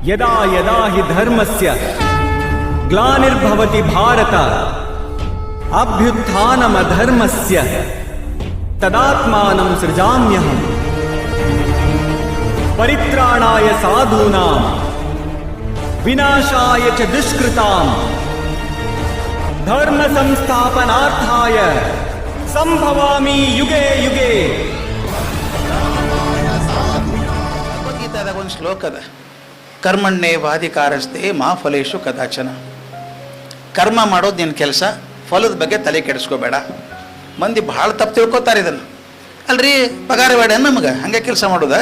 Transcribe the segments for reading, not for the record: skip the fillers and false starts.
ಯದಾ ಯದಾ ಹಿ ಧರ್ಮಸ್ಯ ಗ್ಲಾನಿರ್ಭವತಿ ಭಾರತ ಅಭ್ಯುತ್ಥಾನಮಧರ್ಮಸ್ಯ ತದಾತ್ಮಾನಂ ಸೃಜಾಮ್ಯಹಂ ಪರಿತ್ರಾಣಾಯ ಸಾಧೂನಾಂ ವಿನಾಶಾಯ ಚ ದುಷ್ಕೃತಾಂ ಧರ್ಮ ಸಂಸ್ಥಾಪನಾರ್ಥಾಯ ಸಂಭವಾಮಿ ಯುಗೆ ಯುಗೆ. ಭಗವದ್ಗೀತಾದಾಗ ಒಂದು ಶ್ಲೋಕ ಅದ, ಕರ್ಮಣ್ಯೇವಾಧಿಕಾರಸ್ತೆ ಮಾ ಫಲೇಶು ಕದಾಚನ. ಕರ್ಮ ಮಾಡೋದು ನಿನ್ನ ಕೆಲಸ, ಫಲದ ಬಗ್ಗೆ ತಲೆ ಕೆಡಿಸ್ಕೋಬೇಡ. ಮಂದಿ ಭಾಳ ತಪ್ಪು ತಿಳ್ಕೊತಾರೆ ಇದನ್ನು. ಅಲ್ರಿ ಪಗಾರ ಬೇಡ ನಮಗೆ, ಹಂಗೆ ಕೆಲಸ ಮಾಡೋದ?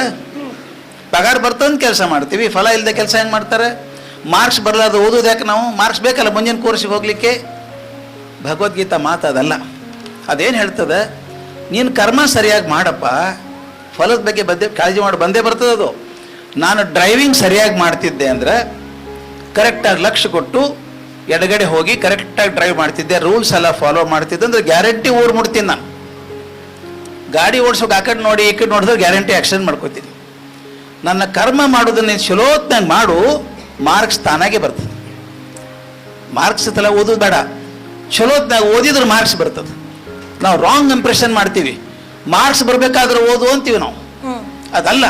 ಪಗಾರ ಬರ್ತಂದು ಕೆಲಸ ಮಾಡ್ತೀವಿ, ಫಲ ಇಲ್ಲದೆ ಕೆಲಸ ಏನು ಮಾಡ್ತಾರೆ? ಮಾರ್ಕ್ಸ್ ಬರಲಾರ್ದು ಓದೋದು ಯಾಕೆ ನಾವು? ಮಾರ್ಕ್ಸ್ ಬೇಕಲ್ಲ ಮುಂದಿನ ಕೋರ್ಸಿಗೆ ಹೋಗ್ಲಿಕ್ಕೆ. ಭಗವದ್ಗೀತಾ ಮಾತದಲ್ಲ. ಅದೇನು ಹೇಳ್ತದೆ, ನೀನು ಕರ್ಮ ಸರಿಯಾಗಿ ಮಾಡಪ್ಪ, ಫಲದ ಬಗ್ಗೆ ಕಾಳಜಿ ಮಾಡಿ ಬಂದೇ ಬರ್ತದೆ ಅದು. ನಾನು ಡ್ರೈವಿಂಗ್ ಸರಿಯಾಗಿ ಮಾಡ್ತಿದ್ದೆ ಅಂದರೆ ಕರೆಕ್ಟಾಗಿ ಲಕ್ಷ್ಯ ಕೊಟ್ಟು ಎಡಗಡೆ ಹೋಗಿ ಕರೆಕ್ಟಾಗಿ ಡ್ರೈವ್ ಮಾಡ್ತಿದ್ದೆ, ರೂಲ್ಸ್ ಎಲ್ಲ ಫಾಲೋ ಮಾಡ್ತಿದ್ದೆ ಅಂದರೆ ಗ್ಯಾರಂಟಿ ಊರು ಮುಡ್ತೀನಿ ನಾನು. ಗಾಡಿ ಓಡಿಸೋಕೆ ಆ ಕಡೆ ನೋಡಿ ಈ ಕಡೆ ನೋಡಿದ್ರೆ ಗ್ಯಾರಂಟಿ ಆ್ಯಕ್ಷನ್ ಮಾಡ್ಕೋತೀನಿ. ನನ್ನ ಕರ್ಮ ಮಾಡೋದನ್ನ ಚಲೋತ್ನಾಗ ಮಾಡು, ಮಾರ್ಕ್ಸ್ ತಾನಾಗೆ ಬರ್ತದೆ. ಮಾರ್ಕ್ಸ್ ತಲೆ ಓದೋದು ಬೇಡ, ಚಲೋತ್ನಾಗ ಓದಿದ್ರೆ ಮಾರ್ಕ್ಸ್ ಬರ್ತದೆ. ನಾವು ರಾಂಗ್ ಇಂಪ್ರೆಷನ್ ಮಾಡ್ತೀವಿ, ಮಾರ್ಕ್ಸ್ ಬರಬೇಕಾದ್ರೆ ಓದು ಅಂತೀವಿ ನಾವು. ಅದಲ್ಲ,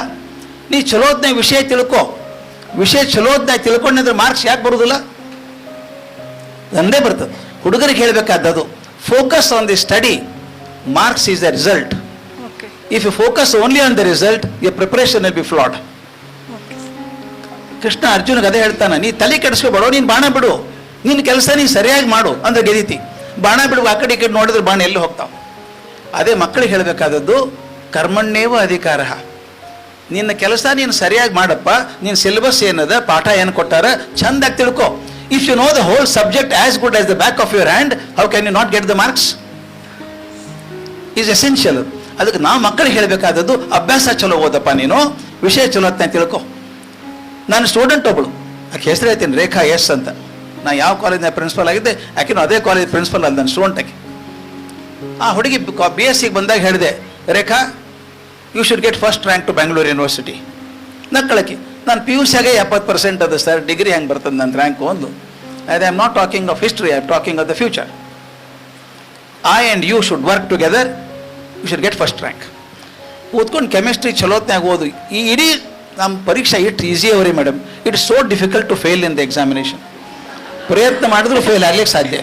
ನೀ ಚಲೋತ್ನಾಗ ವಿಷಯ ತಿಳ್ಕೊ. ವಿಷಯ ಚಲೋತ್ನಾಗ ತಿಳ್ಕೊಂಡಿದ್ರೆ ಮಾರ್ಕ್ಸ್ ಯಾಕೆ ಬರೋದಿಲ್ಲ? ಒಂದೇ ಬರ್ತದೆ. ಹುಡುಗರಿಗೆ ಹೇಳಬೇಕಾದದ್ದು, focus on the study, marks is the result. If you focus only on the result, your preparation will be flawed. Krishna ಅರ್ಜುನ್ಗೆ ಅದೇ ಹೇಳ್ತಾನೆ, ನೀ ತಲೆ ಕೆಡಿಸ್ಕೋಬೇಡ, ನೀನು ಬಾಣ ಬಿಡು, ನಿನ್ನ ಕೆಲಸ ನೀನು ಸರಿಯಾಗಿ ಮಾಡು ಅಂದ್ರೆ ಗೆದೀತಿ. ಬಾಣ ಬಿಡುವ ಆ ಕಡೆ ಈ ಕಡೆ ನೋಡಿದ್ರೆ ಬಾಣ ಎಲ್ಲಿ ಹೋಗ್ತಾವ. ಅದೇ ಮಕ್ಕಳಿಗೆ ಹೇಳಬೇಕಾದದ್ದು, ಕರ್ಮಣ್ಯೇವ ಅಧಿಕಾರ. ನಿನ್ನ ಕೆಲಸ ನೀನು ಸರಿಯಾಗಿ ಮಾಡಪ್ಪ, ನಿನ್ನ ಸಿಲೆಬಸ್ ಏನದ, ಪಾಠ ಏನು ಕೊಟ್ಟಾರ ಚಂದಾಗಿ ತಿಳ್ಕೊ. If you know the whole subject as good as the back of your hand, how can you not get the marks? Is essential. ಅದಕ್ಕೆ ನಾವು ಮಕ್ಕಳಿಗೆ ಹೇಳಬೇಕಾದದ್ದು, ಅಭ್ಯಾಸ ಚಲೋ ಓದಪ್ಪ, ನೀನು ವಿಷಯ ಚಲೋ ಅಂತ ತಿಳ್ಕೊ. ನಾನು ಸ್ಟೂಡೆಂಟ್ ಒಬ್ಬಳು, ಆಕೆ ಹೆಸರು ಹೇಳ್ತೀನಿ, ರೇಖಾ ಎಸ್ ಅಂತ. ನಾ ಯಾವ ಕಾಲೇಜ್ನ ಪ್ರಿನ್ಸಿಪಲ್ ಆಗಿದ್ದೆ, ಆಕೆನೂ ಅದೇ ಕಾಲೇಜ್ ಪ್ರಿನ್ಸಿಪಲ್ ಅಲ್ಲ, ನನ್ನ ಸ್ಟೂಡೆಂಟ್ ಆಕೆ. ಆ ಹುಡುಗಿ BSc ಬಂದಾಗ ಹೇಳಿದೆ, Rekha you should get first rank to Bangalore university. ನಕ್ಕಳಕ್ಕೆ ನಾನು PUCಗೆ 70% ಅದ ಸರ್, ಡಿಗ್ರಿ ಹೆಂಗೆ ಬರ್ತದೆ ನನ್ನ ರ್ಯಾಂಕು ಒಂದು. I am not talking of history, I am talking of the future. I and you should work together, you should get first rank. ಓದ್ಕೊಂಡು chemistry ಚಲೋತ್ನಾಗ ಓದು. ಈ ಇಡೀ ನಮ್ಮ ಪರೀಕ್ಷೆ ಇಟ್ಟು ಈಸಿ ಅವರಿ madam, it's so difficult to fail in the examination. ಪ್ರಯತ್ನ ಮಾಡಿದ್ರು ಫೇಲ್ ಆಗ್ಲಿಕ್ಕೆ ಸಾಧ್ಯ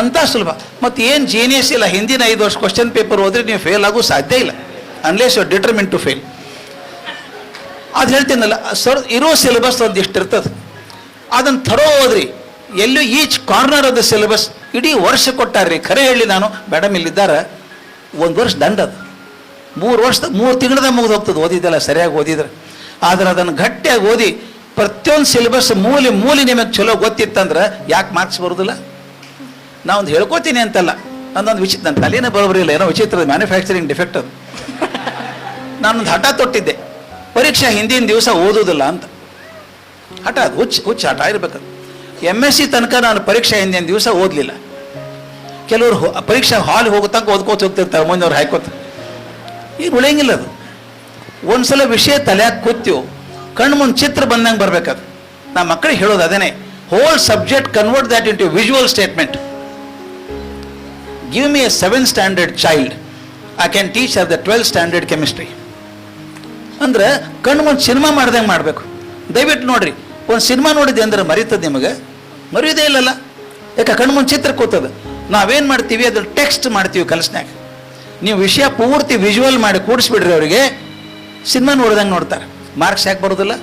ಅಂತ ಸುಲಭ. ಮತ್ತು ಏನು ಜೀನಿಯಸ್ ಇಲ್ಲ, ಹಿಂದಿನ 5 ವರ್ಷ ಕ್ವಶನ್ ಪೇಪರ್ ಓದಿದ್ರೆ ನೀವು ಫೇಲ್ ಆಗೋ ಸಾಧ್ಯ ಇಲ್ಲ, unless you determine to fail. ಅದು ಹೇಳ್ತೀನಲ್ಲ ಸರ್, ಇರೋ ಸಿಲೆಬಸ್ ಒಂದಿಷ್ಟು ಇರ್ತದೆ, ಅದನ್ನು ಥರೋ ಓದ್ರಿ. ಎಲ್ಲೂ each corner of the syllabus ಇಡೀ ವರ್ಷ ಕೊಟ್ಟಾರ್ರಿ. ಖರೆ ಹೇಳಿ ನಾನು, ಮೇಡಮ್ ಇಲ್ಲಿದ್ದಾರೆ, 1 ವರ್ಷ ದಂಡ ಅದು, 3 ತಿಂಗಳದಾಗ ಮುಗಿದು ಹೋಗ್ತದೆ ಓದಿದ್ದೆಲ್ಲ ಸರಿಯಾಗಿ ಓದಿದ್ರೆ. ಆದರೆ ಅದನ್ನು ಗಟ್ಟಿಯಾಗಿ ಓದಿ ಪ್ರತಿಯೊಂದು ಸಿಲೆಬಸ್ ಮೂಲಿ ನಿಮಗೆ ಚಲೋ ಗೊತ್ತಿತ್ತಂದ್ರೆ ಯಾಕೆ ಮಾರ್ಕ್ಸ್ ಬರೋದಿಲ್ಲ? ನಾವೊಂದು ಹೇಳ್ಕೊತೀನಿ ಅಂತಲ್ಲ, ನಂದೊಂದು ನನ್ನ ತಲೆನೇ ಬರೋಬರಿಲ್ಲ, ಏನೋ ವಿಚಿತ್ರದ ಮ್ಯಾನುಫ್ಯಾಕ್ಚರಿಂಗ್ ಡಿಫೆಕ್ಟ್ ಅದು. ನಾನೊಂದು ಹಠ ತೊಟ್ಟಿದ್ದೆ, ಪರೀಕ್ಷೆ ಹಿಂದಿನ ದಿವಸ ಓದೋದಿಲ್ಲ ಅಂತ. ಹಠ ಅದು ಹುಚ್ಚ ಹಠ ಇರಬೇಕದು. MSc ತನಕ ನಾನು ಪರೀಕ್ಷೆ ಹಿಂದಿನ ದಿವಸ ಓದಲಿಲ್ಲ. ಕೆಲವರು ಪರೀಕ್ಷೆ ಹಾಲಿಗೆ ಹೋಗೋ ತನಕ ಓದ್ಕೋತ ಹೋಗ್ತಿರ್ತಾರೆ, ಮುಂದವ್ರು ಹಾಕೋತ. ಈಗ ಉಳಿಯಂಗಿಲ್ಲ ಅದು. ಒಂದ್ಸಲ ವಿಷಯ ತಲೆಯಾಗಿ ಕೂತ್ಯೋ, ಕಣ್ಣು ಮುಂದೆ ಚಿತ್ರ ಬಂದಂಗೆ ಬರ್ಬೇಕದು. ನಾ ಮಕ್ಕಳಿಗೆ ಹೇಳೋದು ಅದೇನೆ, whole subject convert that into visual statement. Give me a 7th standard child, I can teach or the 12th standard chemistry. ಅಂದ್ರೆ ಕಣ್ಣು ಮುಂದೆ ಸಿನಿಮಾ ಮಾಡ್ದಂಗೆ ಮಾಡಬೇಕು. ದಯವಿಟ್ಟು ನೋಡ್ರಿ, ಒಂದು ಸಿನಿಮಾ ನೋಡಿದೆ ಅಂದ್ರೆ ಮರೀತದೆ ನಿಮಗೆ? ಮರೆಯೋದೇ ಇಲ್ಲಲ್ಲ, ಯಾಕೆ ಕಣ್ಣು ಮುಂದೆ ಚಿತ್ರ ಕೂತದ. ನಾವೇನು ಮಾಡ್ತೀವಿ, ಅದ್ರ ಟೆಕ್ಸ್ಟ್ ಮಾಡ್ತೀವಿ ಕಲಸ್ನ್ಯಾಗ. ನೀವು ವಿಷಯ ಪೂರ್ತಿ ವಿಜುವಲ್ ಮಾಡಿ ಕೂಡಿಸ್ಬಿಡ್ರಿ, ಅವರಿಗೆ ಸಿನಿಮಾ ನೋಡ್ದಂಗೆ ನೋಡ್ತಾರೆ. ಮಾರ್ಕ್ಸ್ ಯಾಕೆ ಬರೋದಿಲ್ಲ?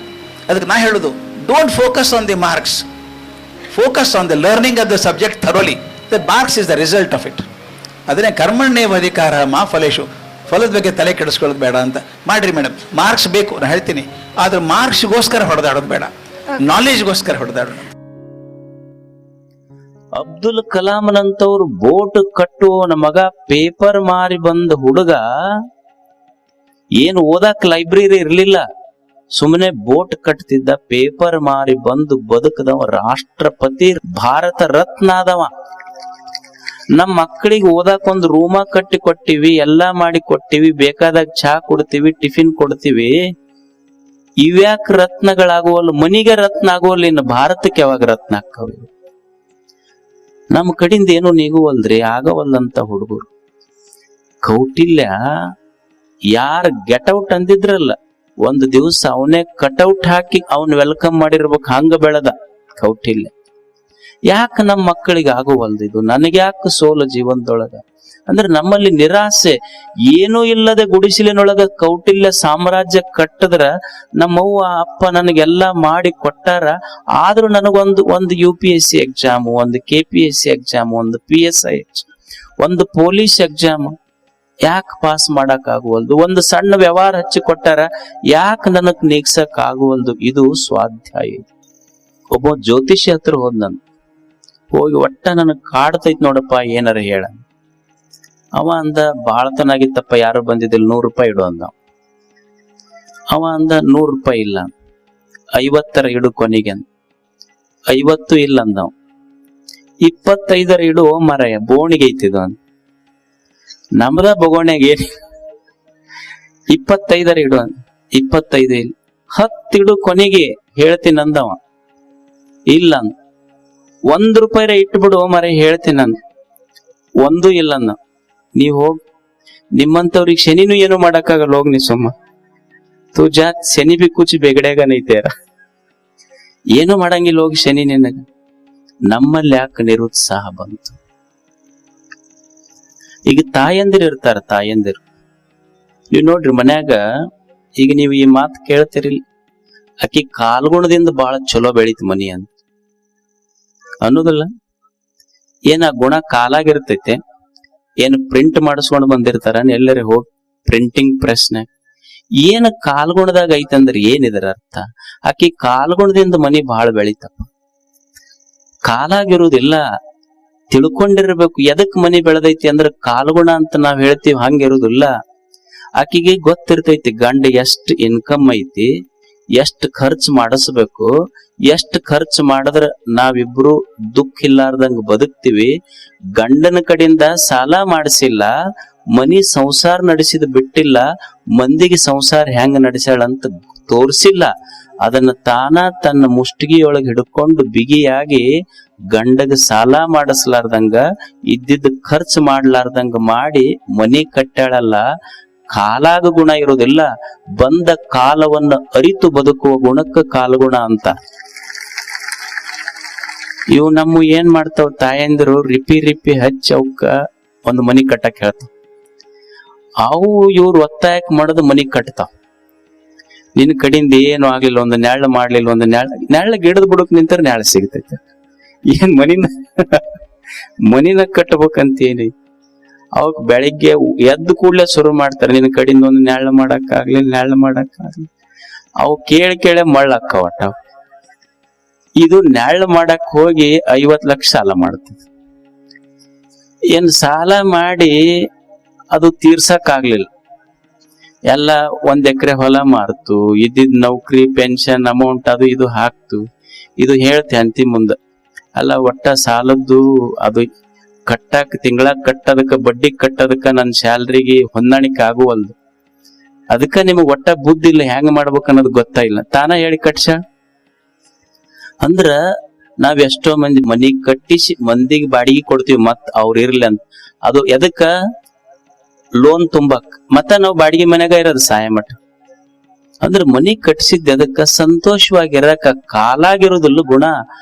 ಅದಕ್ಕೆ ನಾ ಹೇಳೋದು, don't focus on the marks, focus on the learning of the subject thoroughly. The marks is the result of it. ಅದನ್ನೇ ಕರ್ಮಣ್ಯೇವ ಅಧಿಕಾರ ಮಾ ಫಲೇಶು, ಫಲದ ಬಗ್ಗೆ ತಲೆ ಕೆಡಿಸ್ಕೊಳ್ಳೋದು ಬೇಡ ಅಂತ ಮಾಡ್ರಿ ಮೇಡಮ್. ಮಾರ್ಕ್ಸ್ ಬೇಕು ನಾನು ಹೇಳ್ತೀನಿ, ಆದ್ರೆ ಮಾರ್ಕ್ಸ್ಗೋಸ್ಕರ ಹೊಡೆದಾಡೋದು ಬೇಡ, ನಾಲೆಜ್ಗೋಸ್ಕರ ಹೊಡೆದಾಡೋಣ. ಅಬ್ದುಲ್ ಕಲಾಂನಂತವ್ರು ಬೋಟ್ ಕಟ್ಟುವವನ ಮಗ ಪೇಪರ್ ಮಾರಿ ಬಂದ ಹುಡುಗ, ಏನು ಓದಾಕ್ ಲೈಬ್ರರಿ ಇರ್ಲಿಲ್ಲ, ಸುಮ್ಮನೆ ಬೋಟ್ ಕಟ್ತಿದ್ದ. ಪೇಪರ್ ಮಾರಿ ಬಂದು ಬದುಕದವ, ರಾಷ್ಟ್ರಪತಿ, ಭಾರತ ರತ್ನ ಆದವ. ನಮ್ ಮಕ್ಕಳಿಗೆ ಓದಾಕ ಒಂದು ರೂಮ ಕಟ್ಟಿ ಕೊಟ್ಟಿವಿ, ಎಲ್ಲಾ ಮಾಡಿ ಕೊಟ್ಟಿವಿ, ಬೇಕಾದಾಗ ಚಹಾ ಕೊಡ್ತೀವಿ, ಟಿಫಿನ್ ಕೊಡ್ತೀವಿ. ಇವ್ಯಾಕ್ ರತ್ನಗಳಾಗುವಲ್ಲ, ಮನಿಗೆ ರತ್ನ ಆಗುವಲ್ಲ, ಇನ್ನು ಭಾರತಕ್ಕೆ ಯಾವಾಗ ರತ್ನ ಆಕ್ಕವ? ನಮ್ಮ ಕಡಿಂದ ಏನು ನೀಗುವಲ್ರಿ, ಆಗವಲ್ಲಂತ ಹುಡುಗರು. ಕೌಟಿಲ್ಯ ಯಾರ್ ಗೆಟೌಟ್ ಅಂದಿದ್ರಲ್ಲ, ಒಂದು ದಿವಸ ಅವನೇ ಕಟೌಟ್ ಹಾಕಿ ಅವನ್ ವೆಲ್ಕಮ್ ಮಾಡಿರ್ಬೇಕು, ಹಂಗ ಬೆಳೆದ ಕೌಟಿಲ್ಯ. ಯಾಕೆ ನಮ್ಮ ಮಕ್ಕಳಿಗೆ ಆಗುವಲ್ದು ಇದು? ನನಗ್ಯಾಕೆ ಸೋಲು ಜೀವನದೊಳಗ? ಅಂದ್ರೆ ನಮ್ಮಲ್ಲಿ ನಿರಾಸೆ. ಏನೂ ಇಲ್ಲದೆ ಗುಡಿಸಿಲಿನೊಳಗ ಕೌಟಿಲ್ಯ ಸಾಮ್ರಾಜ್ಯ ಕಟ್ಟದ್ರ ನಮ್ಮವ್ವ ಅಪ್ಪ ನನಗೆಲ್ಲಾ ಮಾಡಿ ಕೊಟ್ಟಾರ, ಆದ್ರೂ ನನಗೊಂದು UPSC ಎಕ್ಸಾಮ್, ಒಂದು KPSC ಎಕ್ಸಾಮ್, ಒಂದು PSI ಎಕ್ಸಾಮ್, ಒಂದು ಪೊಲೀಸ್ ಎಕ್ಸಾಮ್ ಯಾಕೆ ಪಾಸ್ ಮಾಡಕ್ ಆಗುವಲ್ದು? ಒಂದು ಸಣ್ಣ ವ್ಯವಹಾರ ಹಚ್ಚಿ ಕೊಟ್ಟಾರ, ಯಾಕೆ ನನಗ್ ನೀಗ್ಸಕ್ ಆಗುವಲ್ದು? ಇದು ಸ್ವಾಧ್ಯಾಯ. ಒಬ್ಬ ಜ್ಯೋತಿಷಿ ಹತ್ರ ಹೋದ್ ನಾನು, ಹೋಗಿ ಒಟ್ಟ ನನಗ್ ಕಾಡ್ತೈತ್ ನೋಡಪ್ಪ, ಏನಾರ ಹೇಳ. ಅವ ಅಂದ, ಬಾಳತನಾಗಿತ್ತಪ್ಪ, ಯಾರು ಬಂದಿದ್ದಿಲ್ಲ, 100 ರೂಪಾಯಿ ಇಡು ಅಂದ. ಅವ ಅಂದ, 100 ರೂಪಾಯಿ ಇಲ್ಲ, 50 ಇಡು ಕೊನೆಗೆ. 50 ಇಲ್ಲ ಅಂದವ್. 25 ಇಡು ಮರಯ, ಬೋಣಿಗೆ ಐತಿದು ಅಂದ. ನಮ್ದ ಬಗೋಣ್ಯಾಗ ಏನ್ 25 ಇಡು ಅಂದ. 25 ಇಲ್ಲ, 10 ಇಡು ಕೊನೆಗೆ ಹೇಳ್ತೀನಿ ಅಂದವ. ಇಲ್ಲ ಅಂದ. 1 ರೂಪಾಯಿ ಇಟ್ಬಿಡು ಮರ, ಹೇಳ್ತೀನಿ ಅಂದ. 1 ಇಲ್ಲ ಅಂದ. ನೀವ್ ಹೋಗ್, ನಿಮ್ಮಂತವ್ರಿಗೆ ಶನಿನೂ ಏನು ಮಾಡಕ್ಕಾಗಲ್ಲ, ಹೋಗ್ ನೀ ಸುಮ್ಮ. ತುಜಾ ಶನಿ ಬಿ ಕುಚ್ ಬೆಗಡ್ಯಾಗ ನೈತೇರ, ಏನು ಮಾಡಂಗಿಲ್ಲ, ಹೋಗಿ ಶನಿ ನಿನಗ. ನಮ್ಮಲ್ಲಿ ಯಾಕೆ ನಿರುತ್ಸಾಹ ಬಂತು? ಈಗ ತಾಯಂದಿರು ಇರ್ತಾರ, ತಾಯಂದಿರು ನೀವ್ ನೋಡ್ರಿ ಮನ್ಯಾಗ, ಈಗ ನೀವು ಈ ಮಾತು ಕೇಳ್ತಿರಿಲ್ಲ, ಆಕಿ ಕಾಲ್ಗುಣದಿಂದ ಬಹಳ ಚಲೋ ಬೆಳೀತು ಮನಿ ಅಂತ ಅನ್ನೋದಿಲ್ಲ. ಏನ ಗುಣ ಕಾಲಾಗಿರ್ತೈತೆ, ಏನು ಪ್ರಿಂಟ್ ಮಾಡಿಸ್ಕೊಂಡು ಬಂದಿರ್ತಾರ ಎಲ್ಲರೂ ಹೋಗಿ ಪ್ರಿಂಟಿಂಗ್ ಪ್ರೆಸ್ನಾಗ. ಏನ್ ಕಾಲ್ಗುಣದಾಗ ಐತಂದ್ರೆ ಏನಿದರ ಅರ್ಥ? ಆಕಿ ಕಾಲ್ಗುಣದಿಂದ ಮನಿ ಬಹಳ ಬೆಳಿತಪ್ಪ. ಕಾಲಾಗಿರುವುದಿಲ್ಲ, ತಿಳ್ಕೊಂಡಿರ್ಬೇಕು. ಎದಕ್ ಮನಿ ಬೆಳೆದೈತಿ ಅಂದ್ರೆ ಕಾಲ್ಗುಣ ಅಂತ ನಾವ್ ಹೇಳ್ತೀವಿ, ಹಂಗಿರುವುದಿಲ್ಲ. ಆಕಿಗೆ ಗೊತ್ತಿರ್ತೈತಿ ಗಂಡ ಎಷ್ಟ್ ಇನ್ಕಮ್ ಐತಿ, ಎಷ್ಟ್ ಖರ್ಚು ಮಾಡಿಸ್ಬೇಕು, ಎಷ್ಟ್ ಖರ್ಚು ಮಾಡಿದ್ರ ನಾವಿಬ್ರು ದುಃಖ ಇಲ್ಲಾರ್ದಂಗ ಬದುಕ್ತಿವಿ. ಗಂಡನ ಕಡೆಯಿಂದ ಸಾಲ ಮಾಡಿಸಿಲ್ಲ, ಮನಿ ಸಂಸಾರ ನಡೆಸಿದ ಬಿಟ್ಟಿಲ್ಲ, ಮಂದಿಗೆ ಸಂಸಾರ ಹೆಂಗ ನಡೆಸ್ಯಾಳಂತ ತೋರ್ಸಿಲ್ಲ. ಅದನ್ನ ತಾನ ತನ್ನ ಮುಷ್ಟಿಗೆಯೊಳಗೆ ಹಿಡ್ಕೊಂಡು ಬಿಗಿಯಾಗಿ ಗಂಡಗ ಸಾಲ ಮಾಡಿಸ್ಲಾರ್ದಂಗ, ಇದ್ದಿದ್ದ ಖರ್ಚು ಮಾಡ್ಲಾರ್ದಂಗ ಮಾಡಿ ಮನಿ ಕಟ್ಟಾಳಲ್ಲ. ಕಾಲಾಗ ಗುಣ ಇರೋದಿಲ್ಲ, ಬಂದ ಕಾಲವನ್ನ ಅರಿತು ಬದುಕುವ ಗುಣಕ್ಕ ಕಾಲಗುಣ ಅಂತ. ಇವು ನಮ್ಮ ಏನ್ ಮಾಡ್ತಾವ ತಾಯಂದಿರು, ರಿಪಿ ಹಚ್ಚಿ ಅವಕ್ಕ ಒಂದು ಮನಿ ಕಟ್ಟಕ್ ಹೇಳ್ತಾವ. ಅವು ಇವ್ರು ಒತ್ತಾಯಕ್ ಮಾಡೋದು ಮನಿ ಕಟ್ತಾವ. ನಿನ್ ಕಡಿಂದ ಏನು ಆಗ್ಲಿಲ್ಲ, ಒಂದು ನೆಳ್ಳ ಮಾಡ್ಲಿಲ್ಲ, ಒಂದು ನೆಳ್ಳ ಗಿಡದ ಬುಡಕ್ ನಿಂತರ ನೆಳ್ಳ ಸಿಗ್ತೈತೆ. ಏನ್ ಮನಿನ ಕಟ್ಟಬೇಕಂತ ಏನಿ? ಅವಾಗ ಬೆಳಿಗ್ಗೆ ಎದ್ದು ಕೂಡ್ಲೆ ಶುರು ಮಾಡ್ತಾರೆ, ನಿನ್ ಕಡಿಂದ ಒಂದು ನೆಳ್ಳ ಮಾಡಕ್ ಆಗ್ಲಿಲ್ಲ, ನೆಳ್ಳ ಮಾಡಕ್ ಆಗ್ಲಿಲ್ಲ. ಅವು ಕೇಳಿ ಮಳ್ಳಕ್ಕ ಒಟ್ಟ. ಇದು ನೆಳ್ಳ ಮಾಡಕ್ ಹೋಗಿ 50 ಲಕ್ಷ ಸಾಲ ಮಾಡ್ತದೆ. ಏನ್ ಸಾಲ ಮಾಡಿ ಅದು ತೀರ್ಸಕ್ ಆಗ್ಲಿಲ್ಲ, ಎಲ್ಲ 1 ಎಕರೆ ಹೊಲ ಮಾರ್ತು, ಇದ್ದಿದ್ ನೌಕರಿ ಪೆನ್ಷನ್ ಅಮೌಂಟ್ ಅದು ಇದು ಹಾಕ್ತು. ಇದು ಹೇಳ್ತೆ ಅಂತಿ ಮುಂದ, ಅಲ್ಲ ಒಟ್ಟ ಸಾಲದ್ದು ಅದು ಕಟ್ಟಾಕ, ತಿಂಗಳ ಕಟ್ಟದಕ್ಕ ಬಡ್ಡಿ ಕಟ್ಟದಕ್ಕ ನನ್ನ ಸ್ಯಾಲ್ರಿಗೆ ಹೊಂದಾಣಿಕೆ ಆಗುವಲ್ದು. ಅದಕ್ಕ ನಿಮಗ್ ಒಟ್ಟ ಬುದ್ಧಿ ಇಲ್ಲ, ಹೆಂಗ ಮಾಡ್ಬೇಕು ಅನ್ನೋದು ಗೊತ್ತಾಯಿಲ್ಲ. ತಾನ ಹೇಳಿ ಕಟ್ಸ ಅಂದ್ರ ನಾವ್ ಎಷ್ಟೋ ಮಂದಿ ಮನಿ ಕಟ್ಟಿಸಿ ಮಂದಿಗೆ ಬಾಡಿಗೆ ಕೊಡ್ತೀವಿ, ಮತ್ ಅವ್ರ ಇರ್ಲಿ ಅಂತ. ಅದು ಎದಕ್ಕ? ಲೋನ್ ತುಂಬಾಕ್. ಮತ್ತ ನಾವು ಬಾಡಿಗೆ ಮನ್ಯಾಗ ಇರೋದು ಸಾಯ ಮಠ. ಅಂದ್ರ ಮನಿ ಕಟ್ಸಿದ್ ಎದಕ್ಕ? ಸಂತೋಷವಾಗಿರಕ. ಕಾಲಾಗಿರೋದಿಲ್ಲ ಗುಣ,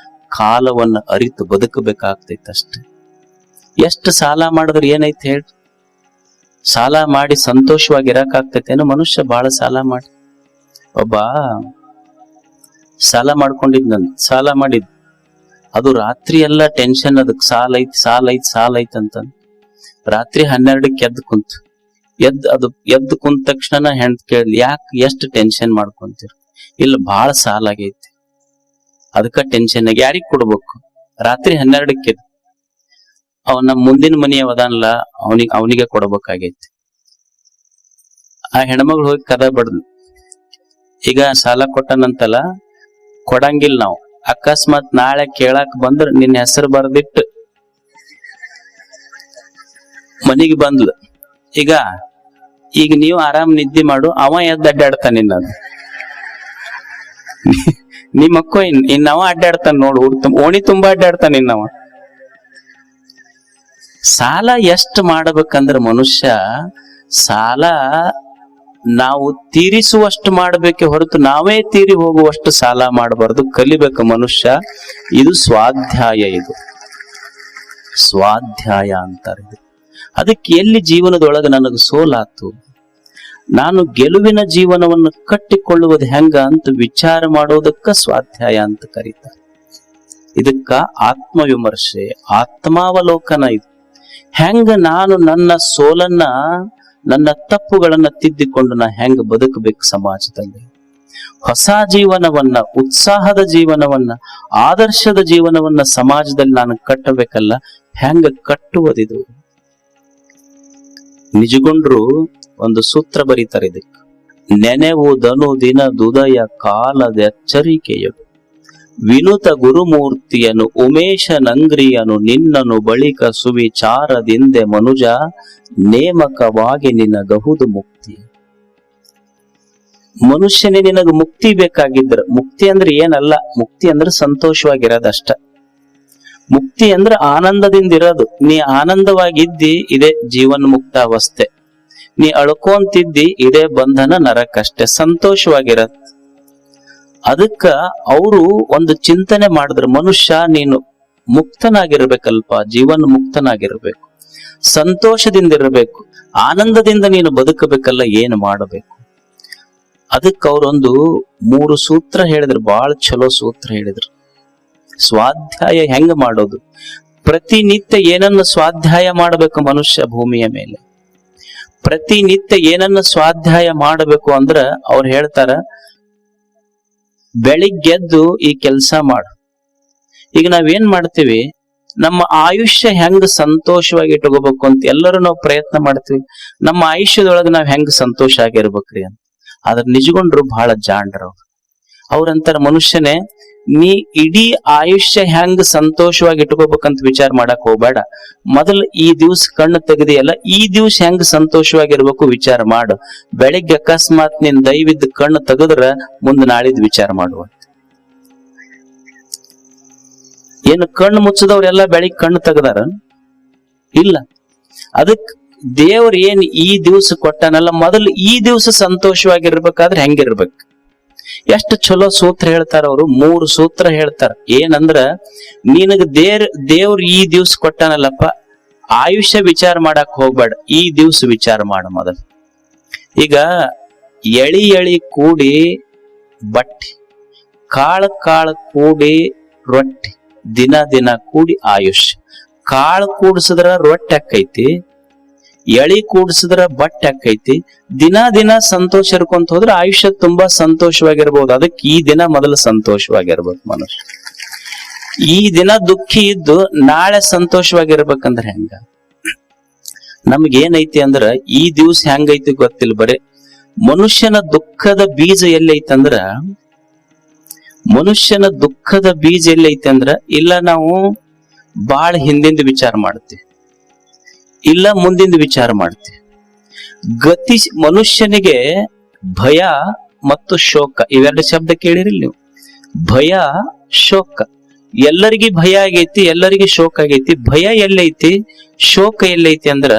ಕಾಲವನ್ನ ಅರಿತು ಬದುಕಬೇಕಾಗ್ತೈತೆ ಅಷ್ಟೆ. ಎಷ್ಟು ಸಾಲ ಮಾಡಿದ್ರೆ ಏನೈತೆ ಹೇಳಿ? ಸಾಲ ಮಾಡಿ ಸಂತೋಷವಾಗಿ ಇರಕಾಗ್ತೈತೇನೋ? ಮನುಷ್ಯ ಬಹಳ ಸಾಲ ಮಾಡಿ. ಒಬ್ಬ ಸಾಲ ಮಾಡ್ಕೊಂಡಿದ್ನಂತ, ಸಾಲ ಮಾಡಿದ್, ಅದು ರಾತ್ರಿ ಎಲ್ಲ ಟೆನ್ಷನ್, ಅದಕ್ ಸಾಲ ಐತ್ ಅಂತ. ರಾತ್ರಿ 12ಕ್ಕೆ ಎದ್ದು ಕುಂತ ತಕ್ಷಣ ಹೆಂಡ್ ಕೇಳಿದ್, ಯಾಕೆ ಎಷ್ಟು ಟೆನ್ಷನ್ ಮಾಡ್ಕೊಂತೀರ? ಇಲ್ಲ ಬಹಳ ಸಾಲ ಆಗೈತಿ, ಅದಕ್ಕ ಟೆನ್ಷನ್ ಆಗಿ. ಯಾರಿಗ್ ಕೊಡ್ಬೇಕು? ರಾತ್ರಿ 12ಕ್ಕೆ ಅವನ ಮುಂದಿನ ಮನೆಯವದಾನಲ್ಲ, ಅವನಿಗೆ ಕೊಡ್ಬೇಕಾಗೈತಿ. ಆ ಹೆಣ್ಮಗಳು ಹೋಗಿ ಕದ ಬಡ್ದು, ಈಗ ಸಾಲ ಕೊಟ್ಟನಂತಲ್ಲ, ಕೊಡಂಗಿಲ್ಲ ನಾವು. ಅಕಸ್ಮಾತ್ ನಾಳೆ ಕೇಳಾಕ್ ಬಂದ್ರ ನಿನ್ನ ಹೆಸರು ಬರ್ದಿಟ್ಟು ಮನಿಗೆ ಬಂದ್ಲು. ಈಗ ನೀವು ಆರಾಮ್ ನಿದ್ದೆ ಮಾಡು, ಅವ ಎದ್ದು ಅಡ್ಡಾಡ್ತಾನ. ನಿಮ್ಮಕ್ಕ ಇನ್ನವ ಅಡ್ಡಾಡ್ತಾನ ನೋಡು, ಓಣಿ ತುಂಬಾ ಅಡ್ಡಾಡ್ತಾನ ಇನ್ನವ. ಸಾಲ ಎಷ್ಟು ಮಾಡ್ಬೇಕಂದ್ರ ಮನುಷ್ಯ ಸಾಲ ನಾವು ತೀರಿಸುವಷ್ಟು ಮಾಡ್ಬೇಕೆ ಹೊರತು ನಾವೇ ತೀರಿ ಹೋಗುವಷ್ಟು ಸಾಲ ಮಾಡಬಾರ್ದು. ಕಲಿಬೇಕು ಮನುಷ್ಯ. ಇದು ಸ್ವಾಧ್ಯಾಯ, ಇದು ಸ್ವಾಧ್ಯಾಯ ಅಂತಾರೆ. ಅದಕ್ಕೆ ಎಲ್ಲಿ ಜೀವನದೊಳಗೆ ನನಗೆ ಸೋಲಾತು, ನಾನು ಗೆಲುವಿನ ಜೀವನವನ್ನು ಕಟ್ಟಿಕೊಳ್ಳುವುದು ಹೆಂಗ ಅಂತ ವಿಚಾರ ಮಾಡೋದಕ್ಕ ಸ್ವಾಧ್ಯಾಯ ಅಂತ ಕರೀತಾರೆ. ಇದಕ್ಕ ಆತ್ಮವಿಮರ್ಶೆ, ಆತ್ಮಾವಲೋಕನ. ಇದು ಹೆಂಗ ನಾನು ನನ್ನ ಸೋಲನ್ನ, ನನ್ನ ತಪ್ಪುಗಳನ್ನ ತಿದ್ದಿಕೊಂಡು ನಾ ಹೆಂಗ ಬದುಕಬೇಕು ಸಮಾಜದಲ್ಲಿ, ಹೊಸ ಜೀವನವನ್ನ, ಉತ್ಸಾಹದ ಜೀವನವನ್ನ, ಆದರ್ಶದ ಜೀವನವನ್ನ ಸಮಾಜದಲ್ಲಿ ನಾನು ಕಟ್ಟಬೇಕಲ್ಲ. ಹೆಂಗ ಕಟ್ಟುವುದಿದು? ನಿಜಗೊಂಡ್ರು ಒಂದು ಸೂತ್ರ ಬರೀತಾರೆ ಇದಕ್ಕೆ. ನೆನೆವುದನು ದಿನದುದಯ ಕಾಲದ ಎಚ್ಚರಿಕೆಯದು, ವಿನುತ ಗುರುಮೂರ್ತಿಯನು ಉಮೇಶನಂಗ್ರಿಯನು ನಿನ್ನನು ಬಳಿಕ ಸುವಿಚಾರದಿಂದೆ ಮನುಜ ನೇಮಕವಾಗಿ ನಿನಗಹುದು ಮುಕ್ತಿ. ಮನುಷ್ಯನೇ ನಿನಗ ಮುಕ್ತಿ ಬೇಕಾಗಿದ್ರ, ಮುಕ್ತಿ ಅಂದ್ರೆ ಏನಲ್ಲ, ಮುಕ್ತಿ ಅಂದ್ರೆ ಸಂತೋಷವಾಗಿರೋದಷ್ಟ. ಮುಕ್ತಿ ಅಂದ್ರೆ ಆನಂದದಿಂದ ಇರೋದು. ನೀ ಆನಂದವಾಗಿದ್ದಿ ಇದೇ ಜೀವನ್ ಮುಕ್ತ ಅವಸ್ಥೆ, ನೀ ಅಳ್ಕೊಂತಿದ್ದಿ ಇದೇ ಬಂಧನ ನರಕಷ್ಟೇ, ಸಂತೋಷವಾಗಿರತ್. ಅದಕ್ಕ ಅವರು ಒಂದು ಚಿಂತನೆ ಮಾಡಿದ್ರು, ಮನುಷ್ಯ ನೀನು ಮುಕ್ತನಾಗಿರ್ಬೇಕಲ್ಪ, ಜೀವನ ಮುಕ್ತನಾಗಿರ್ಬೇಕು, ಸಂತೋಷದಿಂದ ಇರಬೇಕು, ಆನಂದದಿಂದ ನೀನು ಬದುಕಬೇಕಲ್ಲ, ಏನು ಮಾಡಬೇಕು? ಅದಕ್ಕೆ ಅವರೊಂದು 3 ಸೂತ್ರ ಹೇಳಿದ್ರು, ಬಹಳ ಚಲೋ ಸೂತ್ರ ಹೇಳಿದ್ರು. ಸ್ವಾಧ್ಯಾಯ ಹೆಂಗ ಮಾಡೋದು? ಪ್ರತಿನಿತ್ಯ ಏನನ್ನ ಸ್ವಾಧ್ಯಾಯ ಮಾಡಬೇಕು ಮನುಷ್ಯ ಭೂಮಿಯ ಮೇಲೆ? ಪ್ರತಿನಿತ್ಯ ಏನನ್ನ ಸ್ವಾಧ್ಯಾಯ ಮಾಡಬೇಕು ಅಂದ್ರ ಅವ್ರು ಹೇಳ್ತಾರ, ಬೆಳಿಗ್ಗೆದ್ದು ಈ ಕೆಲಸ ಮಾಡು. ಈಗ ನಾವೇನ್ ಮಾಡ್ತೀವಿ, ನಮ್ಮ ಆಯುಷ್ಯ ಹೆಂಗ್ ಸಂತೋಷವಾಗಿ ಇಟ್ಕೋಬೇಕು ಅಂತ ಎಲ್ಲರೂ ನಾವು ಪ್ರಯತ್ನ ಮಾಡ್ತೀವಿ. ನಮ್ಮ ಆಯುಷ್ಯದೊಳಗೆ ನಾವ್ ಹೆಂಗ್ ಸಂತೋಷ ಆಗಿರ್ಬೇಕ್ರಿ ಅಂತ. ಆದ್ರ ನಿಜಗೊಂಡ್ರು ಬಹಳ ಜಾಣ್ರು. ಅವ್ರಂತಾರ, ಮನುಷ್ಯನೇ ನೀ ಇಡೀ ಆಯುಷ್ಯ ಹೆಂಗ್ ಸಂತೋಷವಾಗಿ ಇಟ್ಕೋಬೇಕಂತ ವಿಚಾರ ಮಾಡಕ್ ಹೋಗ್ಬೇಡ. ಮೊದಲು ಈ ದಿವ್ಸ ಕಣ್ಣು ತೆಗೆದಿಯಲ್ಲ, ಈ ದಿವ್ಸ ಹೆಂಗ್ ಸಂತೋಷವಾಗಿರ್ಬೇಕು ವಿಚಾರ ಮಾಡು. ಬೆಳಿಗ್ಗೆ ಅಕಸ್ಮಾತ್ ನಿನ್ ದೈವಿದ್ ಕಣ್ಣು ತೆಗೆದ್ರ ಮುಂದೆ ನಾಳಿದ್ ವಿಚಾರ ಮಾಡುವ. ಏನು ಕಣ್ಣು ಮುಚ್ಚದವ್ರೆಲ್ಲ ಬೆಳಿಗ್ಗೆ ಕಣ್ಣು ತೆಗದಾರ? ಇಲ್ಲ. ಅದಕ್ ದೇವ್ರ ಏನ್ ಈ ದಿವ್ಸ ಕೊಟ್ಟಾನಲ್ಲ, ಮೊದಲು ಈ ದಿವ್ಸ ಸಂತೋಷವಾಗಿರ್ಬೇಕಾದ್ರೆ ಹೆಂಗಿರ್ಬೇಕು? ಎಷ್ಟು ಚಲೋ ಸೂತ್ರ ಹೇಳ್ತಾರ ಅವರು. 3 ಸೂತ್ರ ಹೇಳ್ತಾರ. ಏನಂದ್ರ, ನಿನಗ ದೇವ್ರ ಈ ದಿವ್ಸ ಕೊಟ್ಟಾನಲ್ಲಪ್ಪ, ಆಯುಷ್ಯ ವಿಚಾರ ಮಾಡಕ್ ಹೋಗ್ಬೇಡ, ಈ ದಿವ್ಸ ವಿಚಾರ ಮಾಡ ಮೊದಲು. ಈಗ ಎಳಿ ಕೂಡಿ ಬಟ್ಟೆ, ಕಾಳು ಕೂಡಿ ರೊಟ್ಟಿ, ದಿನ ಕೂಡಿ ಆಯುಷ್ಯ. ಕಾಳು ಕೂಡಿಸಿದ್ರ ರೊಟ್ಟಿ ಆಕೈತಿ, ಎಳಿ ಕೂಡಿಸಿದ್ರ ಬಟ್ಟೆ ಆಕೈತಿ. ದಿನ ಸಂತೋಷ ಇರ್ಕೊಂತ ಹೋದ್ರೆ ಆಯುಷ್ಯ ತುಂಬಾ ಸಂತೋಷವಾಗಿರ್ಬೋದು. ಅದಕ್ಕೆ ಈ ದಿನ ಮೊದಲು ಸಂತೋಷವಾಗಿರ್ಬೇಕು ಮನುಷ್ಯ. ಈ ದಿನ ದುಃಖಿ ಇದ್ದು ನಾಳೆ ಸಂತೋಷವಾಗಿರ್ಬೇಕಂದ್ರೆ ಹೆಂಗ? ನಮ್ಗೇನೈತಿ ಅಂದ್ರ ಈ ದಿವ್ಸ ಹೆಂಗೈತಿ ಗೊತ್ತಿಲ್ಲ. ಬರೇ ಮನುಷ್ಯನ ದುಃಖದ ಬೀಜ ಎಲ್ಲೈತಂದ್ರ, ಮನುಷ್ಯನ ದುಃಖದ ಬೀಜ ಎಲ್ಲೈತಿ ಅಂದ್ರ, ಇಲ್ಲ ನಾವು ಬಾಳ ಹಿಂದಿಂದ ವಿಚಾರ ಮಾಡ್ತೀವಿ, ಇಲ್ಲ ಮುಂದಿಂದ ವಿಚಾರ ಮಾಡ್ತೀವಿ. ಮನುಷ್ಯನಿಗೆ ಭಯ ಮತ್ತು ಶೋಕ, ಇವೆರಡು ಶಬ್ದ ಕೇಳಿರಿಲ್ಲ ನೀವು? ಭಯ, ಶೋಕ. ಎಲ್ಲರಿಗೂ ಭಯ ಆಗೈತಿ, ಎಲ್ಲರಿಗೂ ಶೋಕ ಆಗೈತಿ. ಭಯ ಎಲ್ಲೈತಿ, ಶೋಕ ಎಲ್ಲೈತಿ ಅಂದ್ರ,